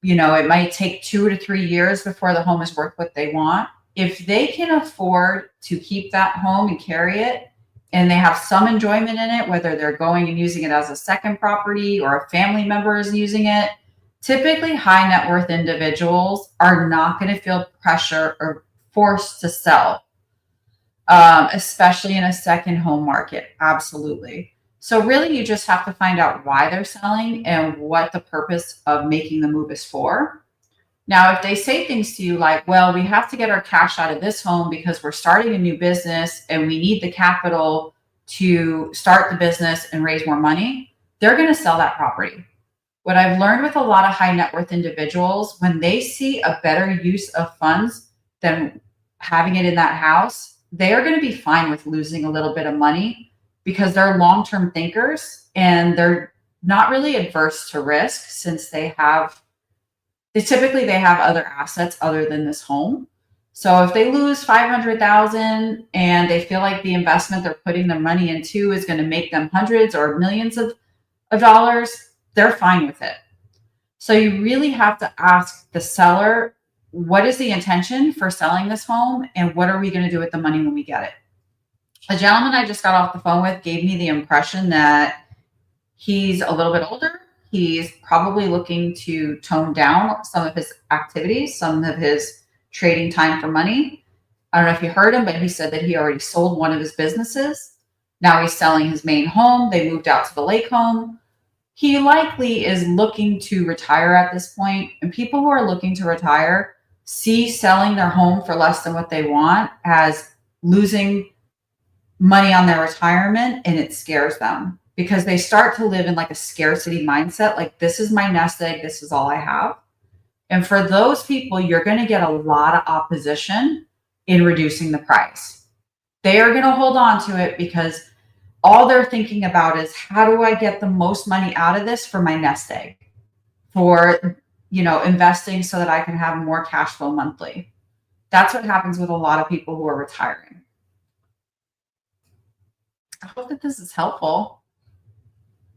it might take 2 to 3 years before the home is worth what they want, if they can afford to keep that home and carry it, and they have some enjoyment in it, whether they're going and using it as a second property or a family member is using it, typically high net worth individuals are not going to feel pressure or forced to sell, especially in a second home market. Absolutely. So really, you just have to find out why they're selling and what the purpose of making the move is for. Now, if they say things to you like, well, we have to get our cash out of this home because we're starting a new business and we need the capital to start the business and raise more money, they're going to sell that property. What I've learned with a lot of high net worth individuals, when they see a better use of funds than having it in that house, they are going to be fine with losing a little bit of money because they're long-term thinkers and they're not really adverse to risk since they have other assets other than this home. So if they lose $500,000 and they feel like the investment they're putting their money into is going to make them hundreds or millions of dollars, they're fine with it. So you really have to ask the seller, what is the intention for selling this home and what are we going to do with the money when we get it? A gentleman I just got off the phone with gave me the impression that he's a little bit older. He's probably looking to tone down some of his activities, some of his trading time for money. I don't know if you heard him, but he said that he already sold one of his businesses. Now he's selling his main home. They moved out to the lake home. He likely is looking to retire at this point. And people who are looking to retire see selling their home for less than what they want as losing money on their retirement, and it scares them because they start to live in like a scarcity mindset. Like, this is my nest egg. This is all I have. And for those people, you're going to get a lot of opposition in reducing the price. They are going to hold on to it because all they're thinking about is, how do I get the most money out of this for my nest egg, for, investing so that I can have more cash flow monthly. That's what happens with a lot of people who are retiring. I hope that this is helpful.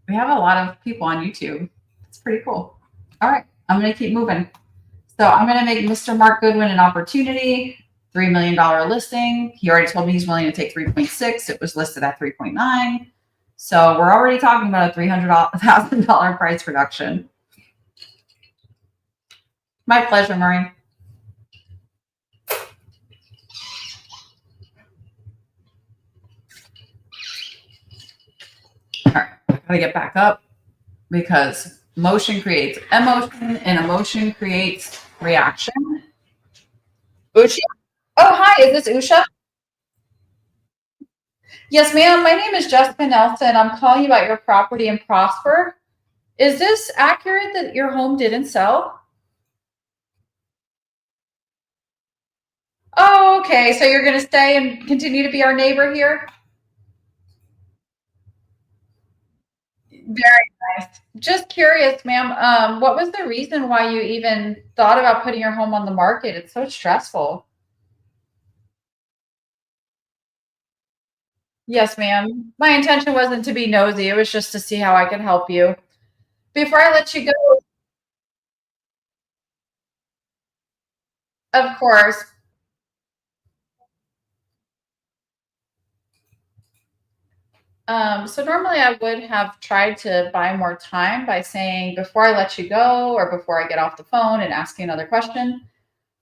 We have a lot of people on YouTube. It's pretty cool. All right, I'm going to keep moving. So I'm going to make Mr. Mark Goodwin an opportunity, $3 million listing. He already told me he's willing to take 3.6. It was listed at 3.9. So we're already talking about a $300,000 price reduction. My pleasure, Maureen. All right, I gotta get back up because motion creates emotion and emotion creates reaction. Usha? Oh, hi, is this Usha? Yes, ma'am. My name is Jessica Nelson. I'm calling you about your property in Prosper. Is this accurate that your home didn't sell? Oh, okay. So you're going to stay and continue to be our neighbor here? Very nice. Just curious, ma'am, what was the reason why you even thought about putting your home on the market? It's so stressful. Yes, ma'am. My intention wasn't to be nosy. It was just to see how I could help you. Before I let you go, of course. So normally I would have tried to buy more time by saying, before I let you go or before I get off the phone and ask you another question.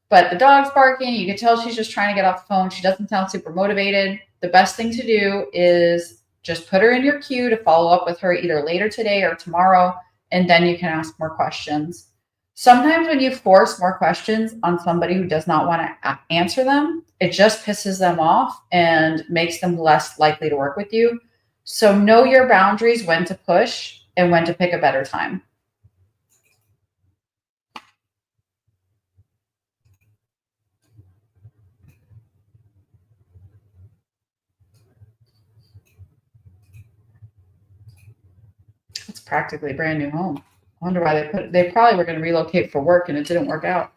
But the dog's barking. You can tell she's just trying to get off the phone. She doesn't sound super motivated. The best thing to do is just put her in your queue to follow up with her either later today or tomorrow, and then you can ask more questions. Sometimes when you force more questions on somebody who does not want to answer them, it just pisses them off and makes them less likely to work with you. So know your boundaries, when to push and when to pick a better time. practically a brand new home. I wonder why they probably were going to relocate for work and it didn't work out.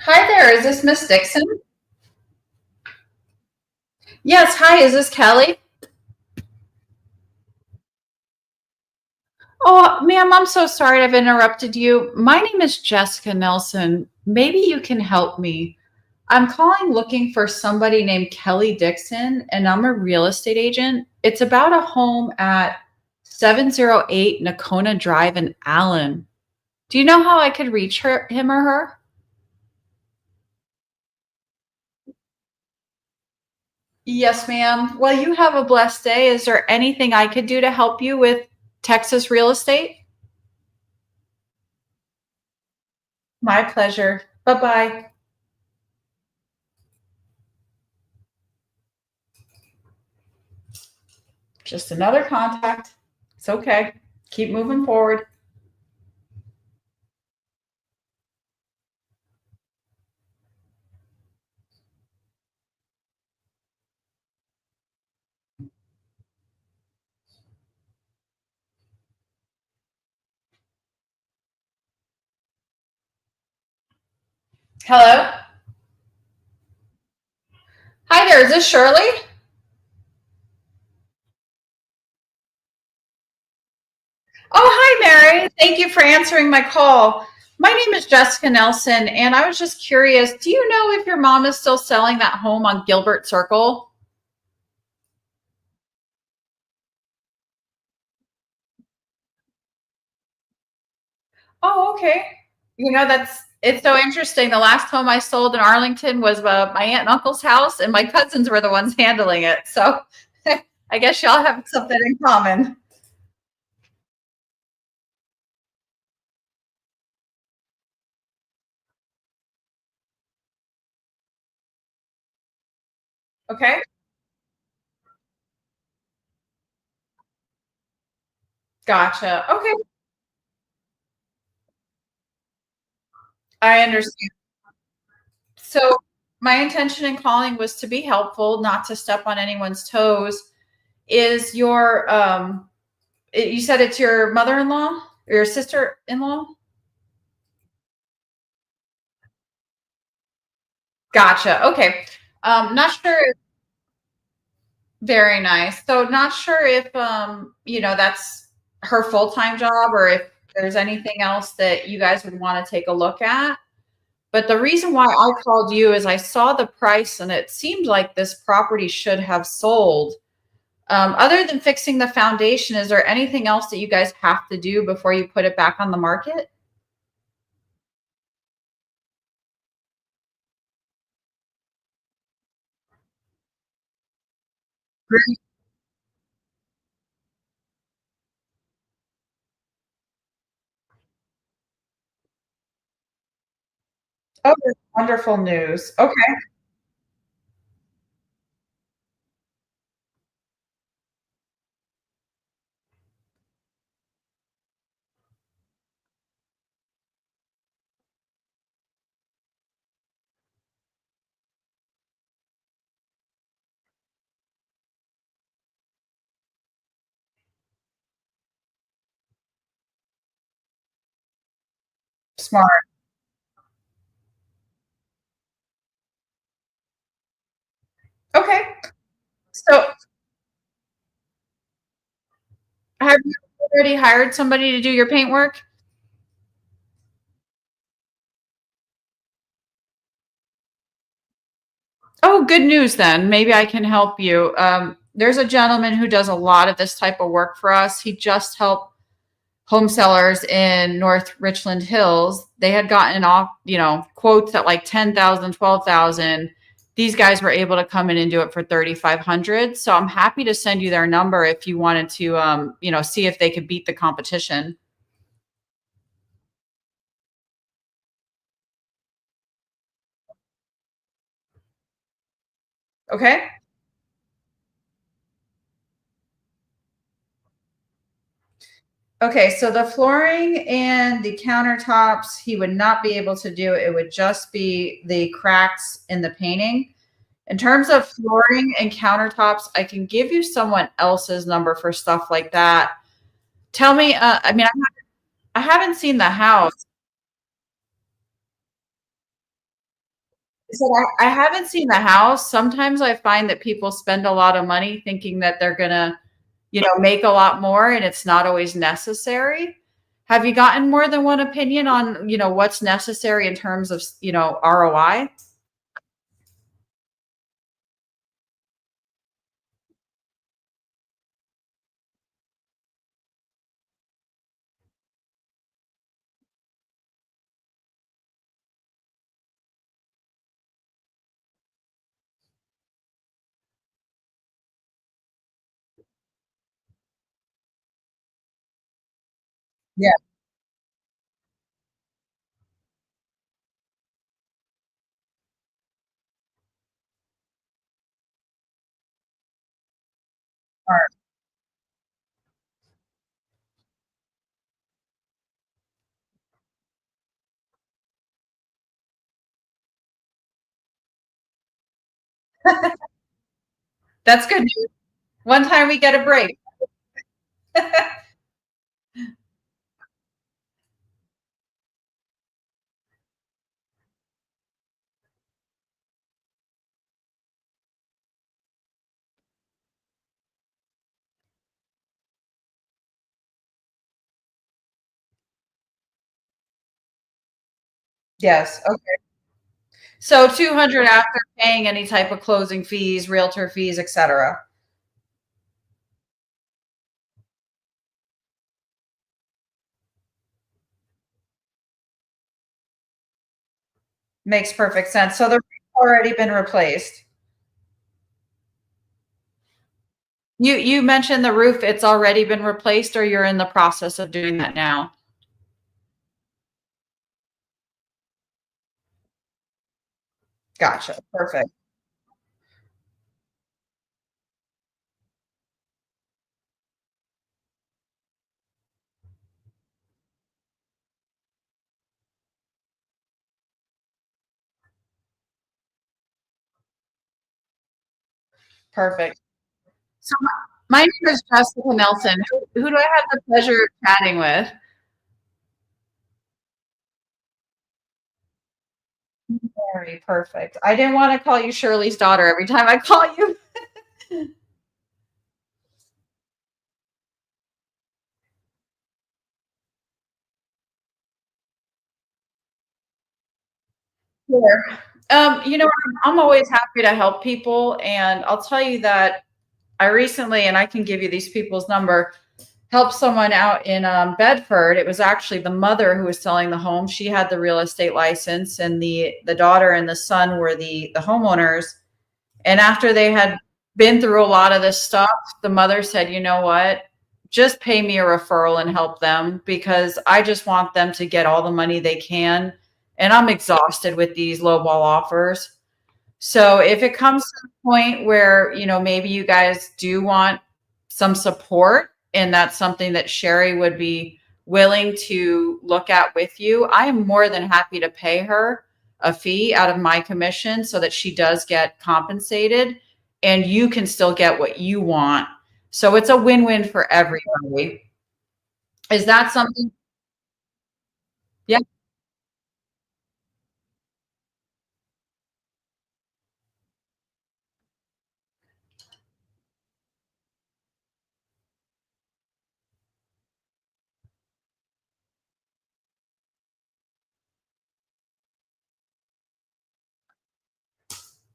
Hi there, is this Miss Dixon? Yes, hi, is this Kelly? Oh, ma'am, I'm so sorry I've interrupted you. My name is Jessica Nelson. Maybe you can help me. I'm calling looking for somebody named Kelly Dixon, and I'm a real estate agent. It's about a home at 708 Nakona Drive in Allen. Do you know how I could reach him or her? Yes, ma'am. Well, you have a blessed day. Is there anything I could do to help you with Texas real estate? My pleasure. Bye bye. Just another contact. It's okay. Keep moving forward. Hello. Hi there. Is this Shirley? Oh, hi, Mary. Thank you for answering my call. My name is Jessica Nelson, and I was just curious, do you know if your mom is still selling that home on Gilbert Circle? Oh, okay. It's so interesting. The last home I sold in Arlington was my aunt and uncle's house, and my cousins were the ones handling it. So I guess y'all have something in common. Okay. Gotcha. Okay. I understand. So my intention in calling was to be helpful, not to step on anyone's toes. Is you said it's your mother-in-law or your sister-in-law? Gotcha. Okay. Not sure. Very nice. So not sure if that's her full-time job or if there's anything else that you guys would want to take a look at. But the reason why I called you is I saw the price and it seemed like this property should have sold. Other than fixing the foundation, is there anything else that you guys have to do before you put it back on the market? Great. Oh, that's wonderful news. Okay, smart. Okay. So have you already hired somebody to do your paint work? Oh, good news then. Maybe I can help you. There's a gentleman who does a lot of this type of work for us. He just helped home sellers in North Richland Hills. They had gotten off, quotes at like 10,000, 12,000. These guys were able to come in and do it for 3,500. So I'm happy to send you their number if you wanted to, see if they could beat the competition. Okay. Okay, so the flooring and the countertops, he would not be able to do. It would just be the cracks in the painting. In terms of flooring and countertops, I can give you someone else's number for stuff like that. Tell me, I mean, I haven't seen the house. So I haven't seen the house. Sometimes I find that people spend a lot of money thinking that they're gonna, make a lot more, and it's not always necessary. Have you gotten more than one opinion on, what's necessary in terms of, ROI? Yeah. Smart. That's good news. One time we get a break. Yes. Okay. So 200 after paying any type of closing fees, realtor fees, etc. Makes perfect sense. So the roof's already been replaced. You mentioned the roof, it's already been replaced, or you're in the process of doing that now? Gotcha. Perfect. Perfect. So my name is Jessica Nelson. Who do I have the pleasure of chatting with? Very perfect. I didn't want to call you Shirley's daughter every time I call you. Sure. I'm always happy to help people, and I'll tell you that I recently, and I can give you these people's number, helped someone out in Bedford. It was actually the mother who was selling the home. She had the real estate license, and the daughter and the son were the homeowners. And after they had been through a lot of this stuff, the mother said, "You know what? Just pay me a referral and help them because I just want them to get all the money they can. And I'm exhausted with these lowball offers." So if it comes to the point where, maybe you guys do want some support and that's something that Sherry would be willing to look at with you, I am more than happy to pay her a fee out of my commission so that she does get compensated and you can still get what you want. So it's a win-win for everybody. Is that something? Yeah.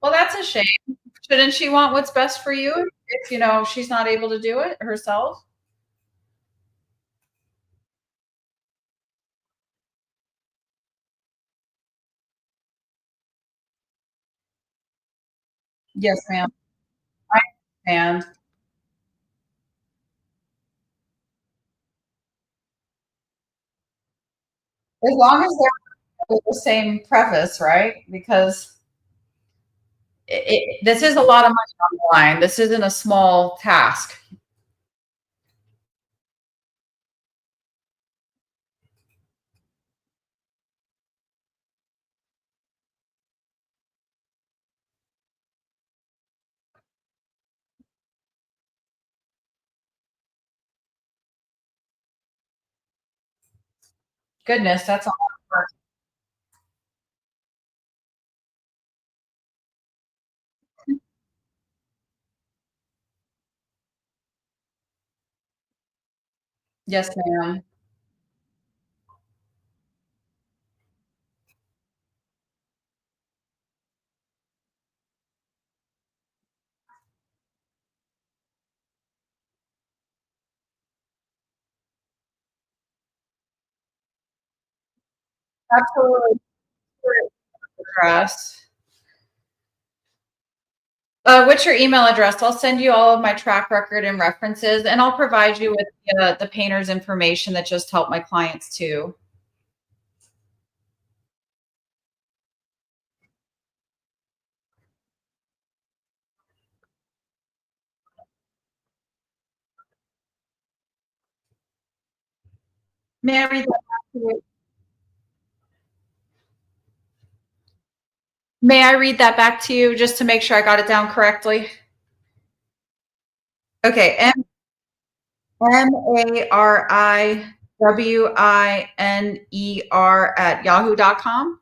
Well, that's a shame. Shouldn't she want what's best for you if, she's not able to do it herself? Yes, ma'am. I understand. As long as they're with the same preface, right? Because this is a lot of money on the line. This isn't a small task. Goodness, that's a lot of work. Yes, ma'am. Absolutely. Address. What's your email address? I'll send you all of my track record and references, and I'll provide you with the painter's information that just helped my clients too. May I read that back to you? May I read that back to you just to make sure I got it down correctly? Okay, MARIWINER at yahoo.com.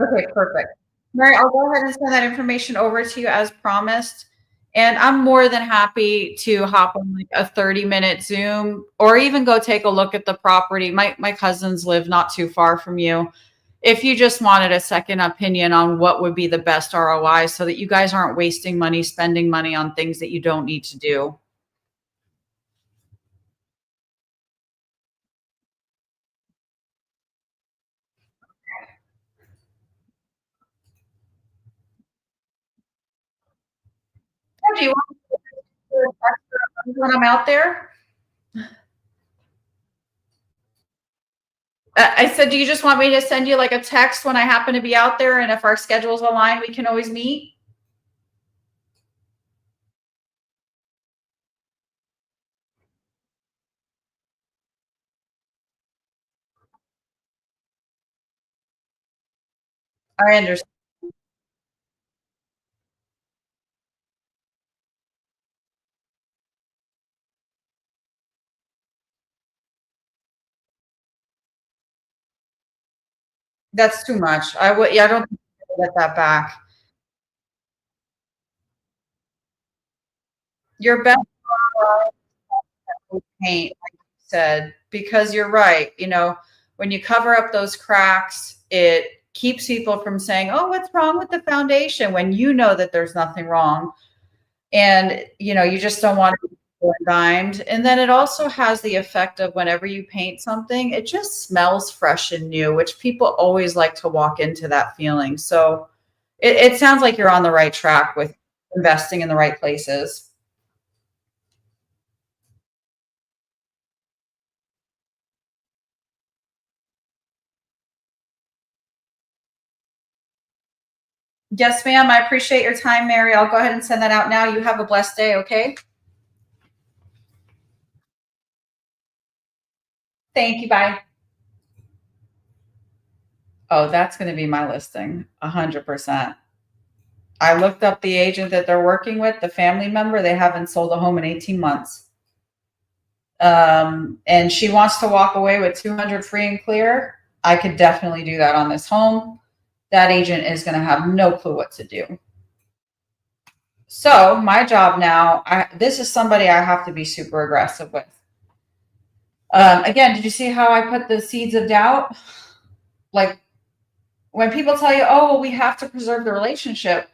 Okay, perfect. Mary, I'll go ahead and send that information over to you as promised. And I'm more than happy to hop on like a 30-minute Zoom or even go take a look at the property. My cousins live not too far from you. If you just wanted a second opinion on what would be the best ROI so that you guys aren't wasting money, spending money on things that you don't need to do. Do you want me to do a text when I'm out there? I said, do you just want me to send you like a text when I happen to be out there? And if our schedules align, we can always meet. I understand. That's too much. Yeah, I don't think I'll get that back. Your best paint, like you said, because you're right. You know, when you cover up those cracks, it keeps people from saying, "Oh, what's wrong with the foundation?" When you know that there's nothing wrong, and you know you just don't want to be dimed. And then it also has the effect of whenever you paint something, it just smells fresh and new, which people always like to walk into that feeling. So it sounds like you're on the right track with investing in the right places. Yes, ma'am. I appreciate your time, Mary. I'll go ahead and send that out now. You have a blessed day, okay? Thank you. Bye. Oh, that's going to be my listing. 100%. I looked up the agent that they're working with, the family member. They haven't sold a home in 18 months. And she wants to walk away with 200 free and clear. I could definitely do that on this home. That agent is going to have no clue what to do. So my job now, this is somebody I have to be super aggressive with. Again, did you see how I put the seeds of doubt? Like when people tell you, oh, well, we have to preserve the relationship.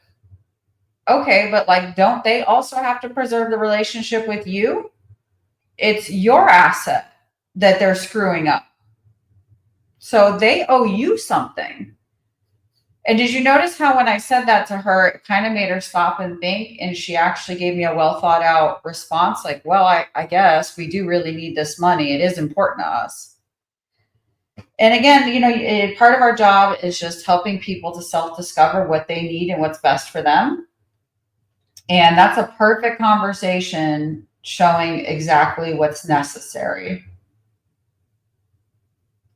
Okay, but like, don't they also have to preserve the relationship with you? It's your asset that they're screwing up. So they owe you something. And did you notice how when I said that to her, it kind of made her stop and think, and she actually gave me a well thought out response like, well, I guess we do really need this money. It is important to us. And again, you know, part of our job is just helping people to self-discover what they need and what's best for them. And that's a perfect conversation showing exactly what's necessary.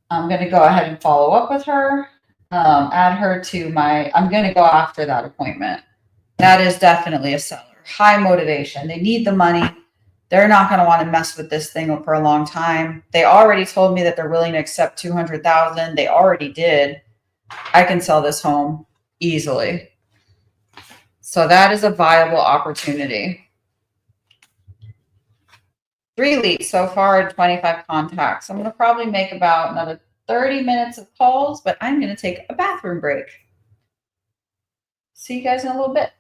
I'm going to go ahead and follow up with her, add her to I'm going to go after that appointment. That is definitely a seller. High motivation. They need the money. They're not going to want to mess with this thing for a long time. They already told me that they're willing to accept 200,000. They already did. I can sell this home easily. So that is a viable opportunity. 3 leads so far and 25 contacts. I'm going to probably make about another 30 minutes of calls, but I'm going to take a bathroom break. See you guys in a little bit.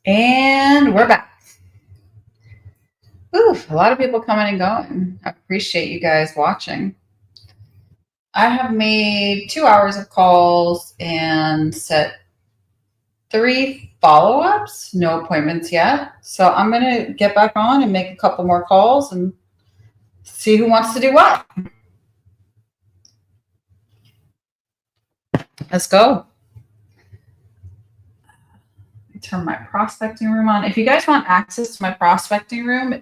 And we're back. Ooh, a lot of people coming and going. I appreciate you guys watching. I have made 2 hours of calls and set 3 follow-ups. No appointments yet. So I'm going to get back on and make a couple more calls and see who wants to do what. Let's go. Turn my prospecting room on. If you guys want access to my prospecting room,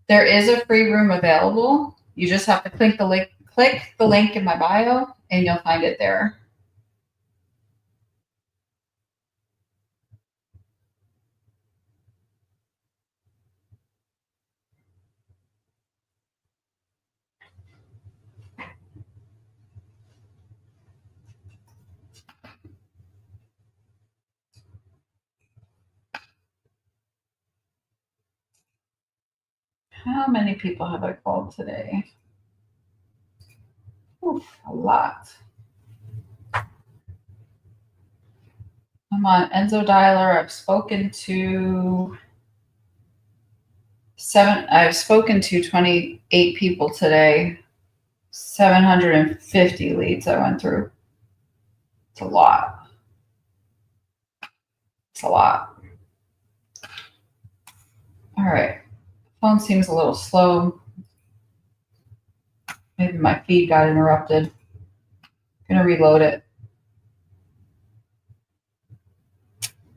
there is a free room available. You just have to click the link in my bio and you'll find it there. How many people have I called today? Oof, a lot. I'm on Enzo Dialer. I've spoken to 28 people today. 750 leads I went through. It's a lot. It's a lot. All right. Phone seems a little slow. Maybe my feed got interrupted. I'm gonna reload it.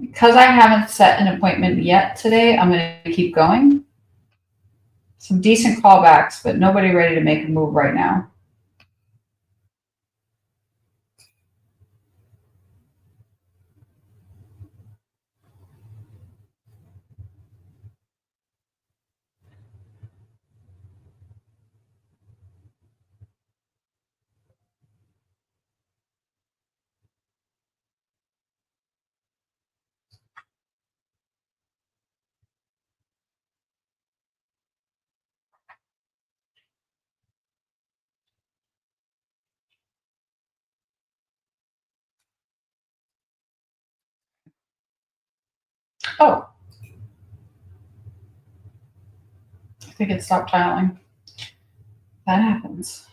Because I haven't set an appointment yet today, I'm gonna keep going. Some decent callbacks, but nobody ready to make a move right now. Oh, I think it stopped dialing. That happens.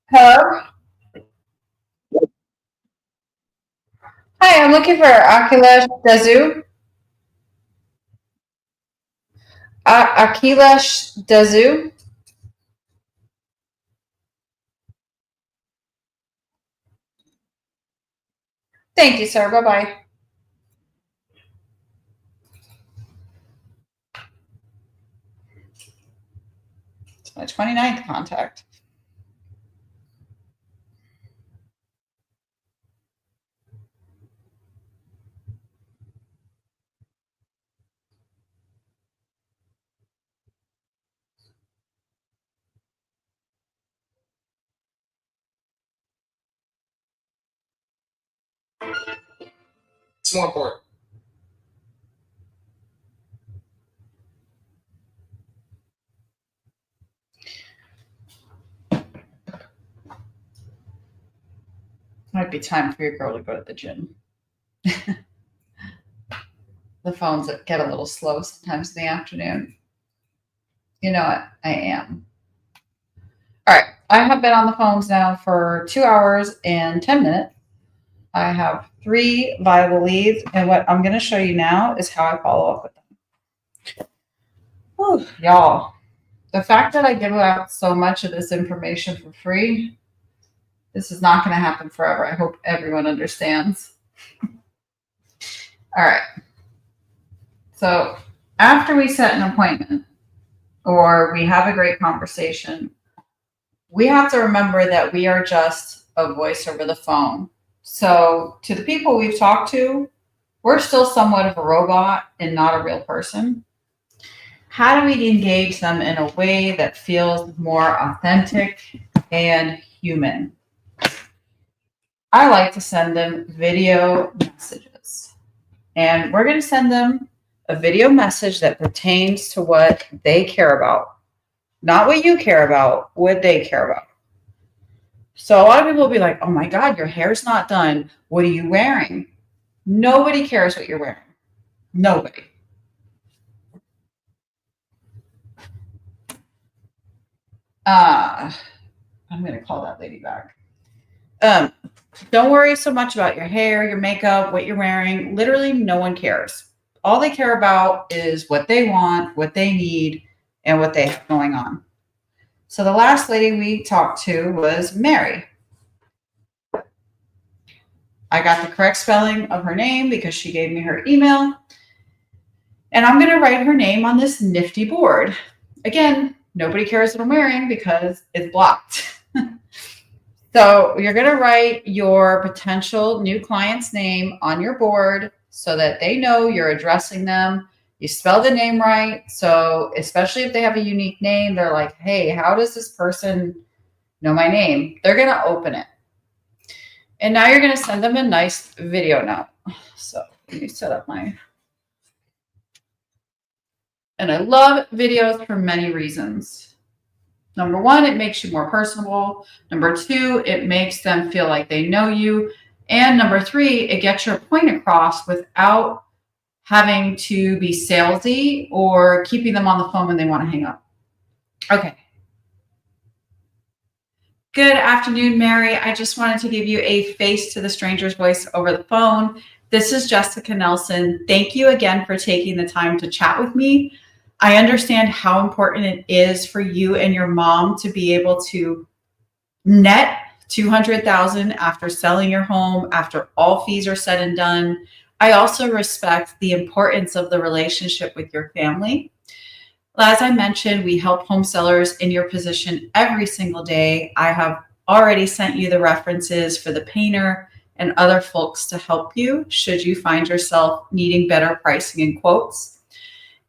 Hello? Hi, I'm looking for Akhilesh Dazu. Akhilesh Dazu. Thank you, sir. Bye-bye. It's my 29th contact. It's more important. Might be time for your girl to go to the gym. The phones get a little slow sometimes in the afternoon. You know what? I am. All right. I have been on the phones now for 2 hours and 10 minutes. I have 3 viable leads. And what I'm going to show you now is how I follow up with them. Whew, y'all, the fact that I give out so much of this information for free, this is not going to happen forever. I hope everyone understands. All right. So after we set an appointment or we have a great conversation, we have to remember that we are just a voice over the phone. So to the people we've talked to, we're still somewhat of a robot and not a real person. How do we engage them in a way that feels more authentic and human? I like to send them video messages. And we're going to send them a video message that pertains to what they care about. Not what you care about, what they care about. So a lot of people will be like, oh my God, your hair's not done. What are you wearing? Nobody cares what you're wearing. Nobody. I'm going to call that lady back. Don't worry so much about your hair, your makeup, what you're wearing. Literally, no one cares. All they care about is what they want, what they need, and what they have going on. So the last lady we talked to was Mary. I got the correct spelling of her name because she gave me her email. And I'm going to write her name on this nifty board. Again, nobody cares what I'm wearing because it's blocked. So you're going to write your potential new client's name on your board so that they know you're addressing them. You spell the name right. So especially if they have a unique name, they're like, hey, how does this person know my name? They're going to open it. And now you're going to send them a nice video note. So let me set up my... And I love videos for many reasons. Number one, it makes you more personable. Number two, it makes them feel like they know you. And number three, it gets your point across without having to be salesy or keeping them on the phone when they want to hang up. Okay. Good afternoon, Mary. I just wanted to give you a face to the stranger's voice over the phone. This is Jessica Nelson. Thank you again for taking the time to chat with me. I understand how important it is for you and your mom to be able to net $200,000 after selling your home, after all fees are said and done. I also respect the importance of the relationship with your family. As I mentioned, we help home sellers in your position every single day. I have already sent you the references for the painter and other folks to help you should you find yourself needing better pricing and quotes.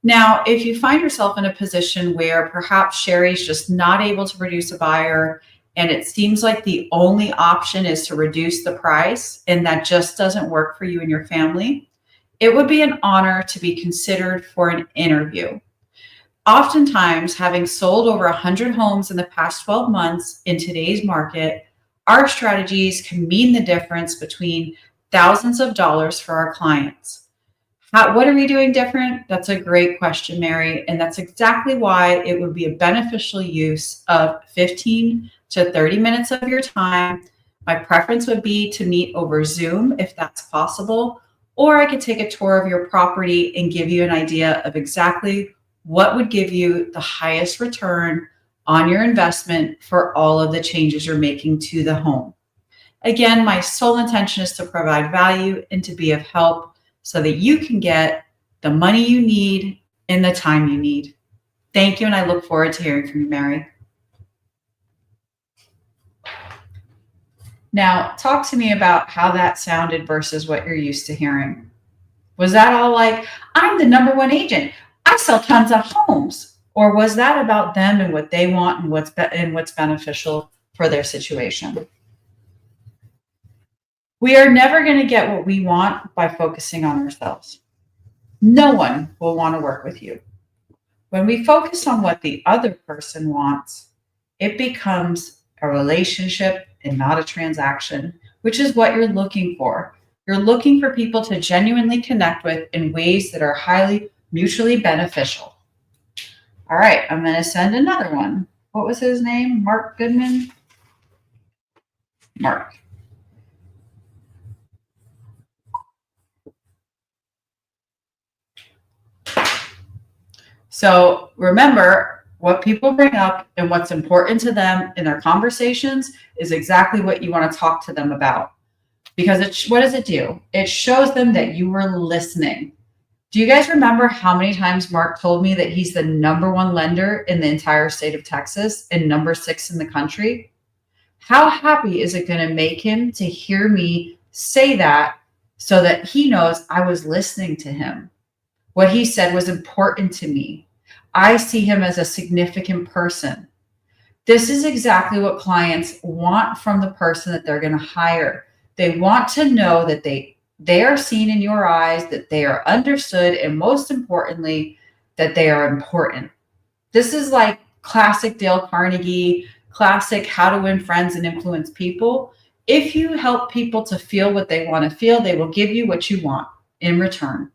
Now, if you find yourself in a position where perhaps Sherry's just not able to produce a buyer and it seems like the only option is to reduce the price and that just doesn't work for you and your family, it would be an honor to be considered for an interview. Oftentimes, having sold over 100 homes in the past 12 months in today's market, our strategies can mean the difference between thousands of dollars for our clients. What are we doing different? That's a great question, Mary. And that's exactly why it would be a beneficial use of 15 to 30 minutes of your time. My preference would be to meet over Zoom if that's possible, or I could take a tour of your property and give you an idea of exactly what would give you the highest return on your investment for all of the changes you're making to the home. Again, my sole intention is to provide value and to be of help so that you can get the money you need in the time you need. Thank you, and I look forward to hearing from you, Mary. Now, talk to me about how that sounded versus what you're used to hearing. Was that all like, I'm the #1 agent, I sell tons of homes? Or was that about them and what they want and what's beneficial for their situation? We are never going to get what we want by focusing on ourselves. No one will want to work with you. When we focus on what the other person wants, it becomes a relationship and not a transaction, which is what you're looking for. You're looking for people to genuinely connect with in ways that are highly mutually beneficial. All right, I'm going to send another one. What was his name? Mark Goodman? Mark. So remember, what people bring up and what's important to them in their conversations is exactly what you want to talk to them about. Because what does it do? It shows them that you were listening. Do you guys remember how many times Mark told me that he's the #1 lender in the entire state of Texas and #6 in the country? How happy is it going to make him to hear me say that so that he knows I was listening to him? What he said was important to me. I see him as a significant person. This is exactly what clients want from the person that they're going to hire. They want to know that they are seen in your eyes, that they are understood, and most importantly, that they are important. This is like classic Dale Carnegie, classic how to win friends and influence people. If you help people to feel what they want to feel, they will give you what you want in return.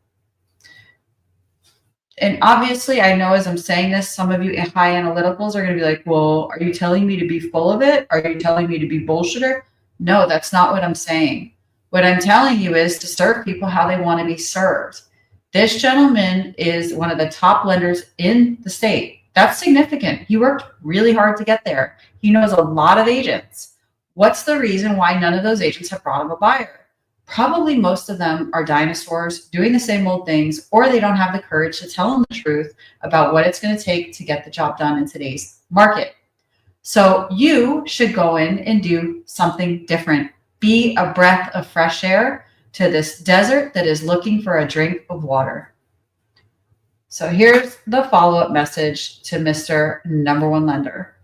And obviously, I know as I'm saying this, some of you high analyticals are going to be like, well, are you telling me to be full of it? Are you telling me to be bullshitter? No, that's not what I'm saying. What I'm telling you is to serve people how they want to be served. This gentleman is one of the top lenders in the state. That's significant. He worked really hard to get there. He knows a lot of agents. What's the reason why none of those agents have brought him a buyer? Probably most of them are dinosaurs doing the same old things, or they don't have the courage to tell them the truth about what it's going to take to get the job done in today's market. So you should go in and do something different. Be a breath of fresh air to this desert that is looking for a drink of water. So here's the follow-up message to Mr. Number One Lender.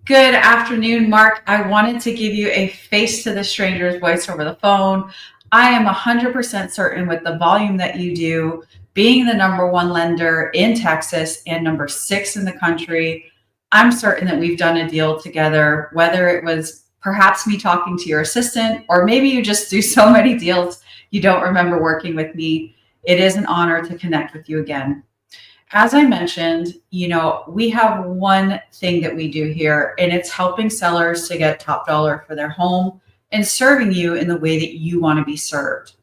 Good afternoon, Mark. I wanted to give you a face to the stranger's voice over the phone. I am 100% certain with the volume that you do, being the number one lender in Texas and number 6 in the country, I'm certain that we've done a deal together, whether it was perhaps me talking to your assistant, or maybe you just do so many deals you don't remember working with me. It is an honor to connect with you again. As I mentioned, we have one thing that we do here, and it's helping sellers to get top dollar for their home and serving you in the way that you want to be served.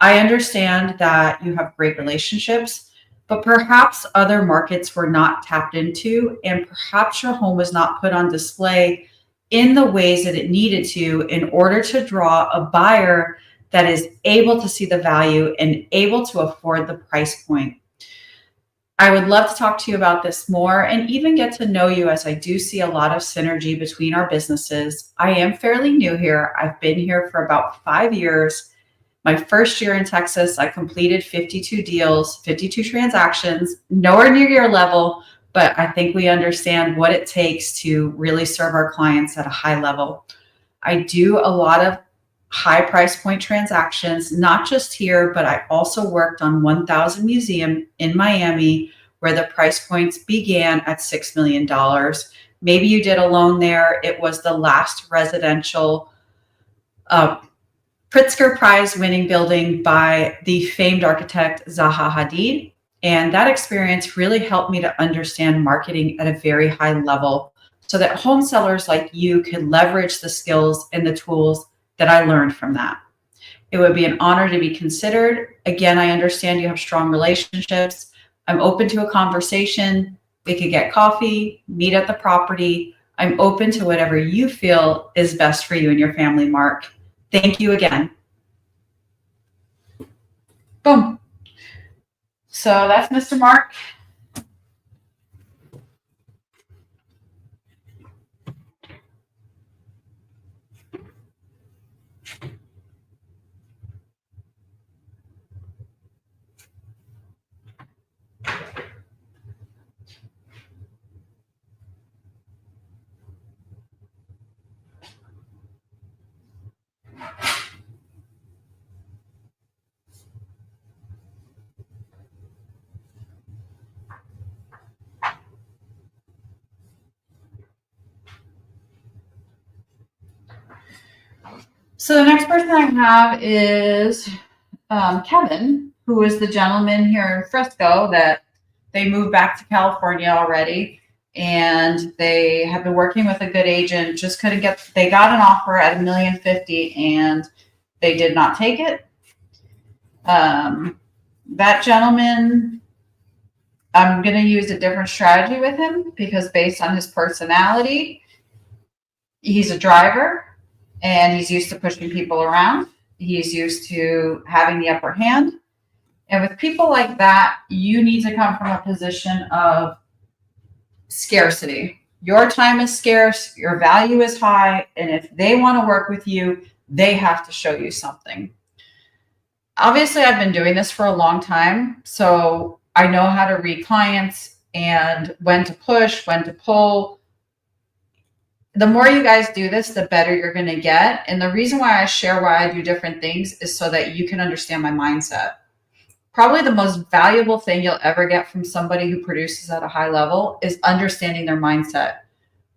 I understand that you have great relationships, but perhaps other markets were not tapped into, and perhaps your home was not put on display in the ways that it needed to in order to draw a buyer that is able to see the value and able to afford the price point. I would love to talk to you about this more and even get to know you, as I do see a lot of synergy between our businesses. I am fairly new here. I've been here for about 5 years. My first year in Texas, I completed 52 deals, 52 transactions, nowhere near your level, but I think we understand what it takes to really serve our clients at a high level. I do a lot of high price point transactions, not just here, but I also worked on 1000 Museum in Miami, where the price points began at $6 million. Maybe you did a loan there. It was the last residential Pritzker Prize winning building by the famed architect Zaha Hadid. And that experience really helped me to understand marketing at a very high level so that home sellers like you could leverage the skills and the tools that I learned from that. It would be an honor to be considered. Again, I understand you have strong relationships. I'm open to a conversation. We could get coffee, meet at the property. I'm open to whatever you feel is best for you and your family, Mark. Thank you again. Boom. So that's Mr. Mark. So the next person I have is Kevin, who is the gentleman here in Frisco that they moved back to California already. And they have been working with a good agent, just couldn't get, they got an offer at $1,050,000 and they did not take it. That gentleman, I'm going to use a different strategy with him because based on his personality, he's a driver and he's used to pushing people around. He's used to having the upper hand. And with people like that, you need to come from a position of scarcity. Your time is scarce, your value is high, and if they want to work with you, they have to show you something. Obviously, I've been doing this for a long time, so I know how to read clients and when to push, when to pull. the more you guys do this, the better you're going to get. And the reason why I share why I do different things is so that you can understand my mindset. Probably the most valuable thing you'll ever get from somebody who produces at a high level is understanding their mindset.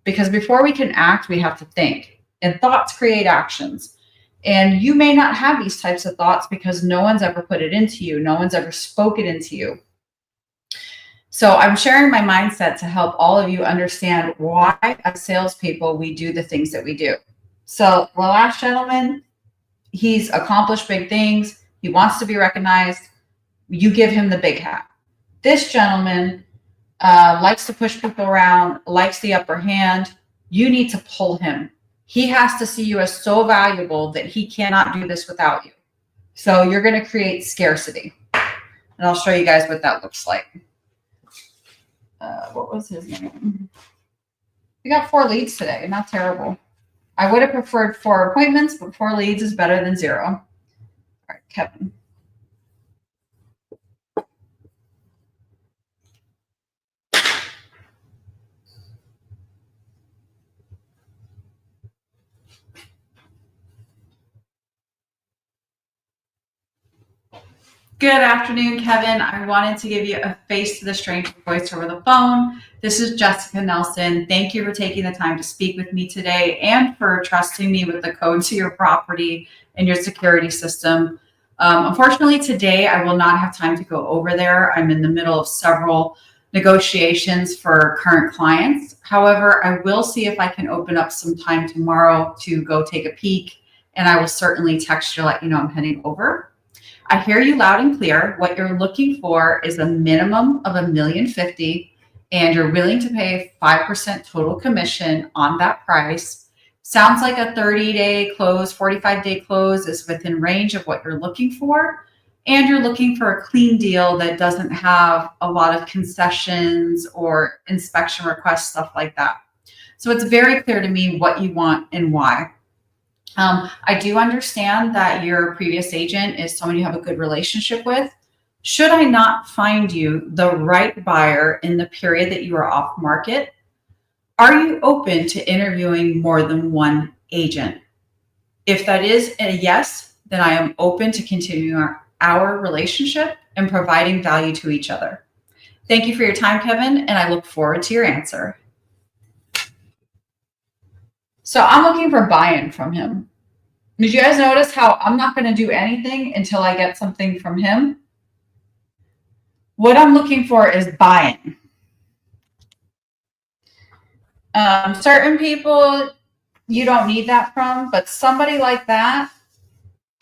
Because before we can act, we have to think. And thoughts create actions. And you may not have these types of thoughts because no one's ever put it into you. No one's ever spoken into you. So I'm sharing my mindset to help all of you understand why as salespeople, we do the things that we do. So the last gentleman, he's accomplished big things. He wants to be recognized. You give him the big hat. This gentleman likes to push people around, likes the upper hand. You need to pull him. He has to see you as so valuable that he cannot do this without you. So you're going to create scarcity. And I'll show you guys what that looks like. What was his name? We got 4 leads today. Not terrible. I would have preferred 4 appointments, but 4 leads is better than 0. All right, Kevin. Good afternoon, Kevin. I wanted to give you a face to the stranger voice over the phone. This is Jessica Nelson. Thank you for taking the time to speak with me today and for trusting me with the code to your property and your security system. Unfortunately, today I will not have time to go over there. I'm in the middle of several negotiations for current clients. However, I will see if I can open up some time tomorrow to go take a peek, and I will certainly text you to let you know I'm heading over. I hear you loud and clear. What you're looking for is a minimum of $1,050,000, and you're willing to pay 5% total commission on that price. Sounds like a 30-day close, 45-day close is within range of what you're looking for. And you're looking for a clean deal that doesn't have a lot of concessions or inspection requests, stuff like that. So it's very clear to me what you want and why. I do understand that your previous agent is someone you have a good relationship with. Should I not find you the right buyer in the period that you are off market, are you open to interviewing more than one agent? If that is a yes, then I am open to continuing our relationship and providing value to each other. Thank you for your time, Kevin, and I look forward to your answer. So I'm looking for buy-in from him. Did you guys notice how I'm not going to do anything until I get something from him? What I'm looking for is buy-in. Certain people you don't need that from, but somebody like that,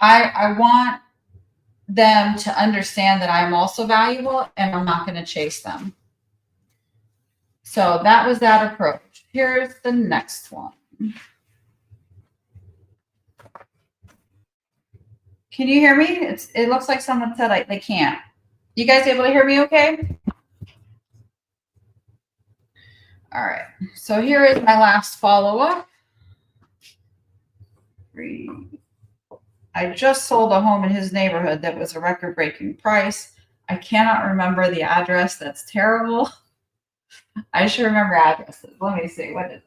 I want them to understand that I'm also valuable and I'm not going to chase them. So that was that approach. Here's the next one. Can you hear me? It looks like someone said they can't. You guys able to hear me okay? All right. So here is my last follow-up. I just sold a home in his neighborhood that was a record-breaking price. I cannot remember the address. That's terrible. I should remember addresses. Let me see. What is it?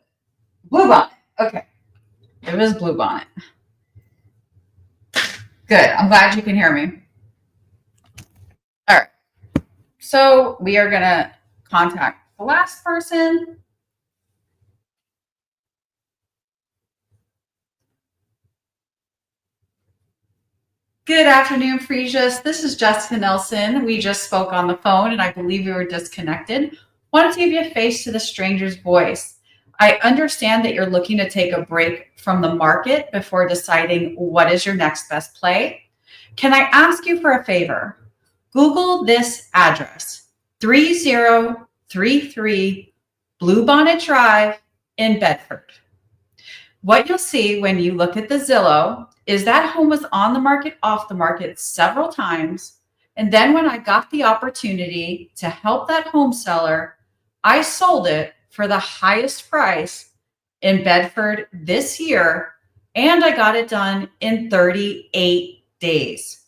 Bluebonnet. Okay. It was Bluebonnet. Good. I'm glad you can hear me. All right. So we are going to contact the last person. Good afternoon, Fresias. This is Jessica Nelson. We just spoke on the phone and I believe we were disconnected. Wanted to give you a face to the stranger's voice. I understand that you're looking to take a break from the market before deciding what is your next best play. Can I ask you for a favor? Google this address, 3033 Bluebonnet Drive in Bedford. What you'll see when you look at the Zillow is that home was on the market, off the market several times. And then when I got the opportunity to help that home seller, I sold it for the highest price in Bedford this year, and I got it done in 38 days.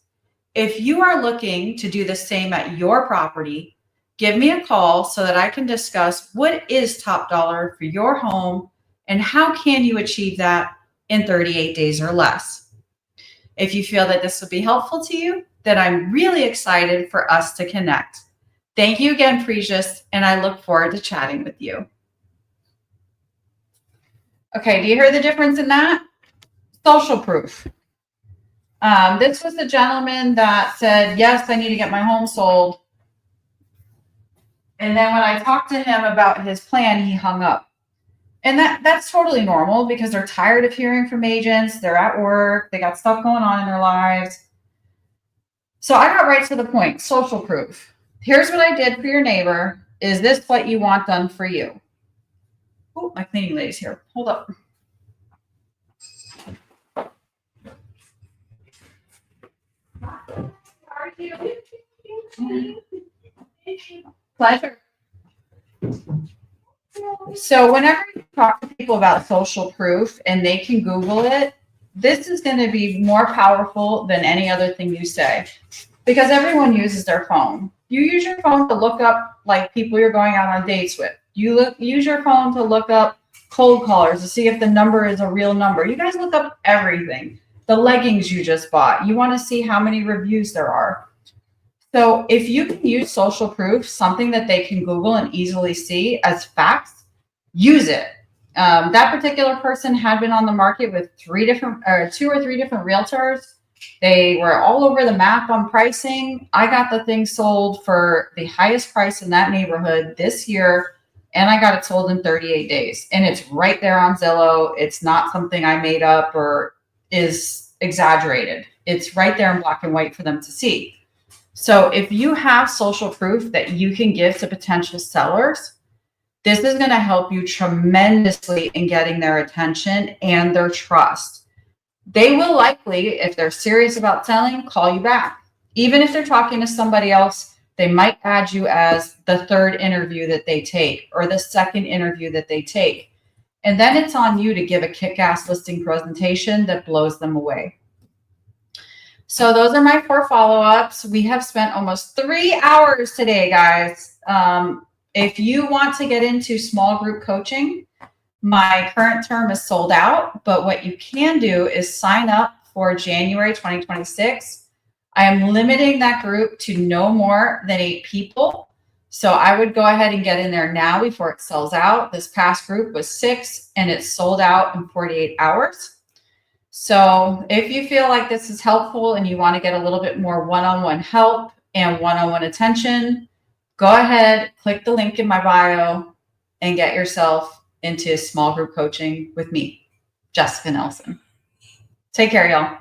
If you are looking to do the same at your property, give me a call so that I can discuss what is top dollar for your home And how can you achieve that in 38 days or less? If you feel that this would be helpful to you, then I'm really excited for us to connect. Thank you again, Precious, and I look forward to chatting with you. Okay, do you hear the difference in that? Social proof. This was the gentleman that said, yes, I need to get my home sold. And then when I talked to him about his plan, he hung up. And that's totally normal because they're tired of hearing from agents. They're at work. They got stuff going on in their lives. So I got right to the point. Social proof. Here's what I did for your neighbor. Is this what you want done for you? Oh, my cleaning lady's here. Hold up. Pleasure. So whenever you talk to people about social proof and they can Google it, this is going to be more powerful than any other thing you say because everyone uses their phone. You use your phone to look up like people you're going out on dates with. Use your phone to look up cold callers to see if the number is a real number. You guys look up everything. The leggings you just bought. You want to see how many reviews there are. So if you can use social proof, something that they can Google and easily see as facts, use it. That particular person had been on the market with 2 or 3 different realtors. They were all over the map on pricing. I got the thing sold for the highest price in that neighborhood this year, and I got it sold in 38 days. And it's right there on Zillow. It's not something I made up or is exaggerated. It's right there in black and white for them to see. So if you have social proof that you can give to potential sellers, this is going to help you tremendously in getting their attention and their trust. They will likely, if they're serious about selling, call you back. Even if they're talking to somebody else, they might add you as the 3rd interview that they take or the 2nd interview that they take. And then it's on you to give a kick-ass listing presentation that blows them away. So those are my 4 follow-ups. We have spent almost 3 hours today, guys. If you want to get into small group coaching, my current term is sold out, but what you can do is sign up for January 2026. I am limiting that group to no more than 8 people. So I would go ahead and get in there now before it sells out. This past group was 6 and it sold out in 48 hours. So if you feel like this is helpful and you want to get a little bit more one-on-one help and one-on-one attention, go ahead, click the link in my bio and get yourself into small group coaching with me, Jessica Nelson. Take care, y'all.